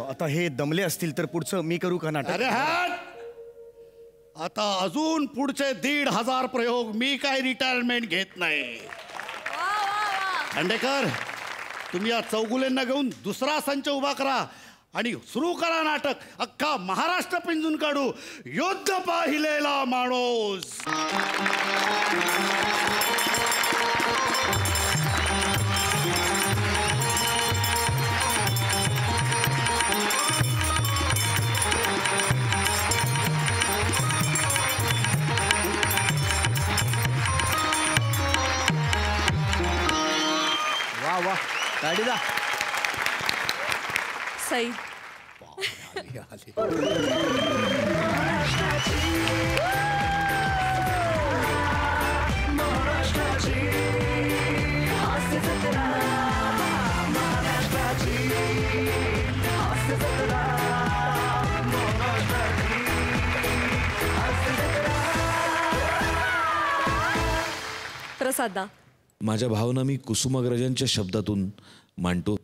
आता हे दमले असतील तर पुढचं मी करू का नाटक? अरे आता अजून पुढचे 1,500 प्रयोग. मी काय रिटायरमेंट घेत नाही. खांडेकर, तुम्ही या चौगुलेंना घेऊन दुसरा संच उभा करा आणि सुरू करा नाटक. अख्खा महाराष्ट्र पिंजून काढू. युद्ध पाहिलेला माणूस. वा गाडीला सई. प्रसादा, माझ्या भावना मी कुसुमाग्रजांच्या शब्दातून मांडतो.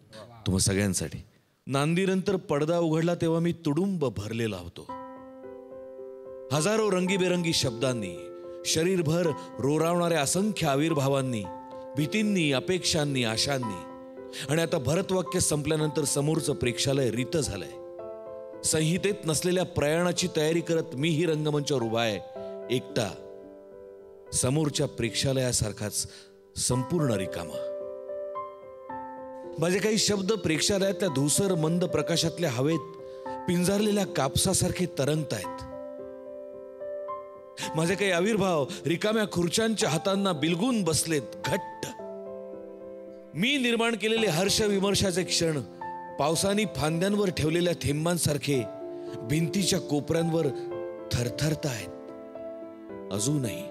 तुम्हा सगळ्यांसाठी. नांदीनंतर पडदा उघडला तेव्हा मी तुडुंब भरलेला होतो. हजारो रंगीबेरंगी शब्दांनी, शरीरभर रोरावणाऱ्या असंख्य आविर्भावांनी, भीतींनी, अपेक्षांनी, आशांनी. आणि आता भरतवाक्य संपल्यानंतर समोरचं प्रेक्षालय रित झालंय. संहितेत नसलेल्या प्रयाणाची तयारी करत मीही रंगमंचावर उभा आहे, एकटा, समोरच्या प्रेक्षालयासारखाच संपूर्ण रिकामा. माझे काही शब्द प्रेक्षालयातल्या धूसर मंद प्रकाशातल्या हवेत पिंजारलेल्या कापसासारखे तरंगतायत. माझे काही आविर्भाव रिकाम्या खुर्च्यांच्या हातांना बिलगून बसलेत घट्ट. मी निर्माण केलेले हर्ष विमर्शाचे क्षण पावसाने फांद्यांवर ठेवलेल्या थेंबांसारखे भिंतीच्या कोपऱ्यांवर थरथरतायत. अजूनही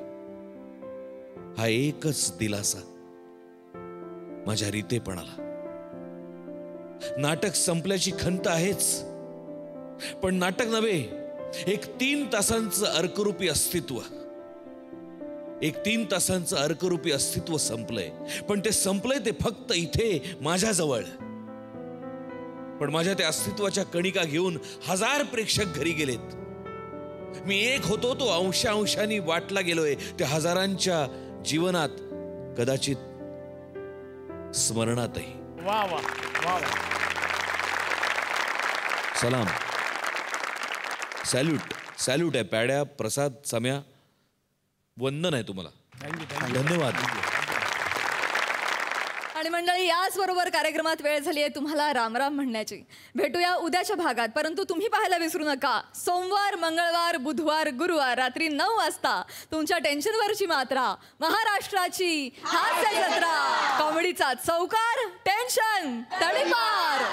हा एकच दिलासा माझ्या रीतेपणाला. नाटक संपल्याची खंत आहेच, पण नाटक नव्हे, एक 3 तासांचं अर्करूपी अस्तित्व. एक 3 तासांचं अर्करूपी अस्तित्व संपलंय. पण ते संपलंय ते फक्त इथे माझ्याजवळ. पण माझ्या त्या अस्तित्वाच्या कणिका घेऊन 1000 प्रेक्षक घरी गेलेत. मी एक होतो तो अंशांनी वाटला गेलोय त्या हजारांच्या जीवनात, कदाचित स्मरणातही. वा वा वा. सलाम, सॅल्यूट, सॅल्यूट आहे पॅड्या, प्रसाद, सम्या, वंदन आहे तुम्हाला. धन्यवाद. आणि मंडळी, याच बरोबर कार्यक्रमात वेळ झाली आहे तुम्हाला रामराम म्हणण्याची. भेटूया उद्याच्या भागात, परंतु तुम्ही पाहायला विसरू नका, सोमवार, मंगळवार, बुधवार, गुरुवार रात्री 9 वाजता तुमच्या टेन्शनवरची मात्रा, महाराष्ट्राची हास्य जत्रा, कॉमेडीचा चौकार, टेन्शन तडीपार.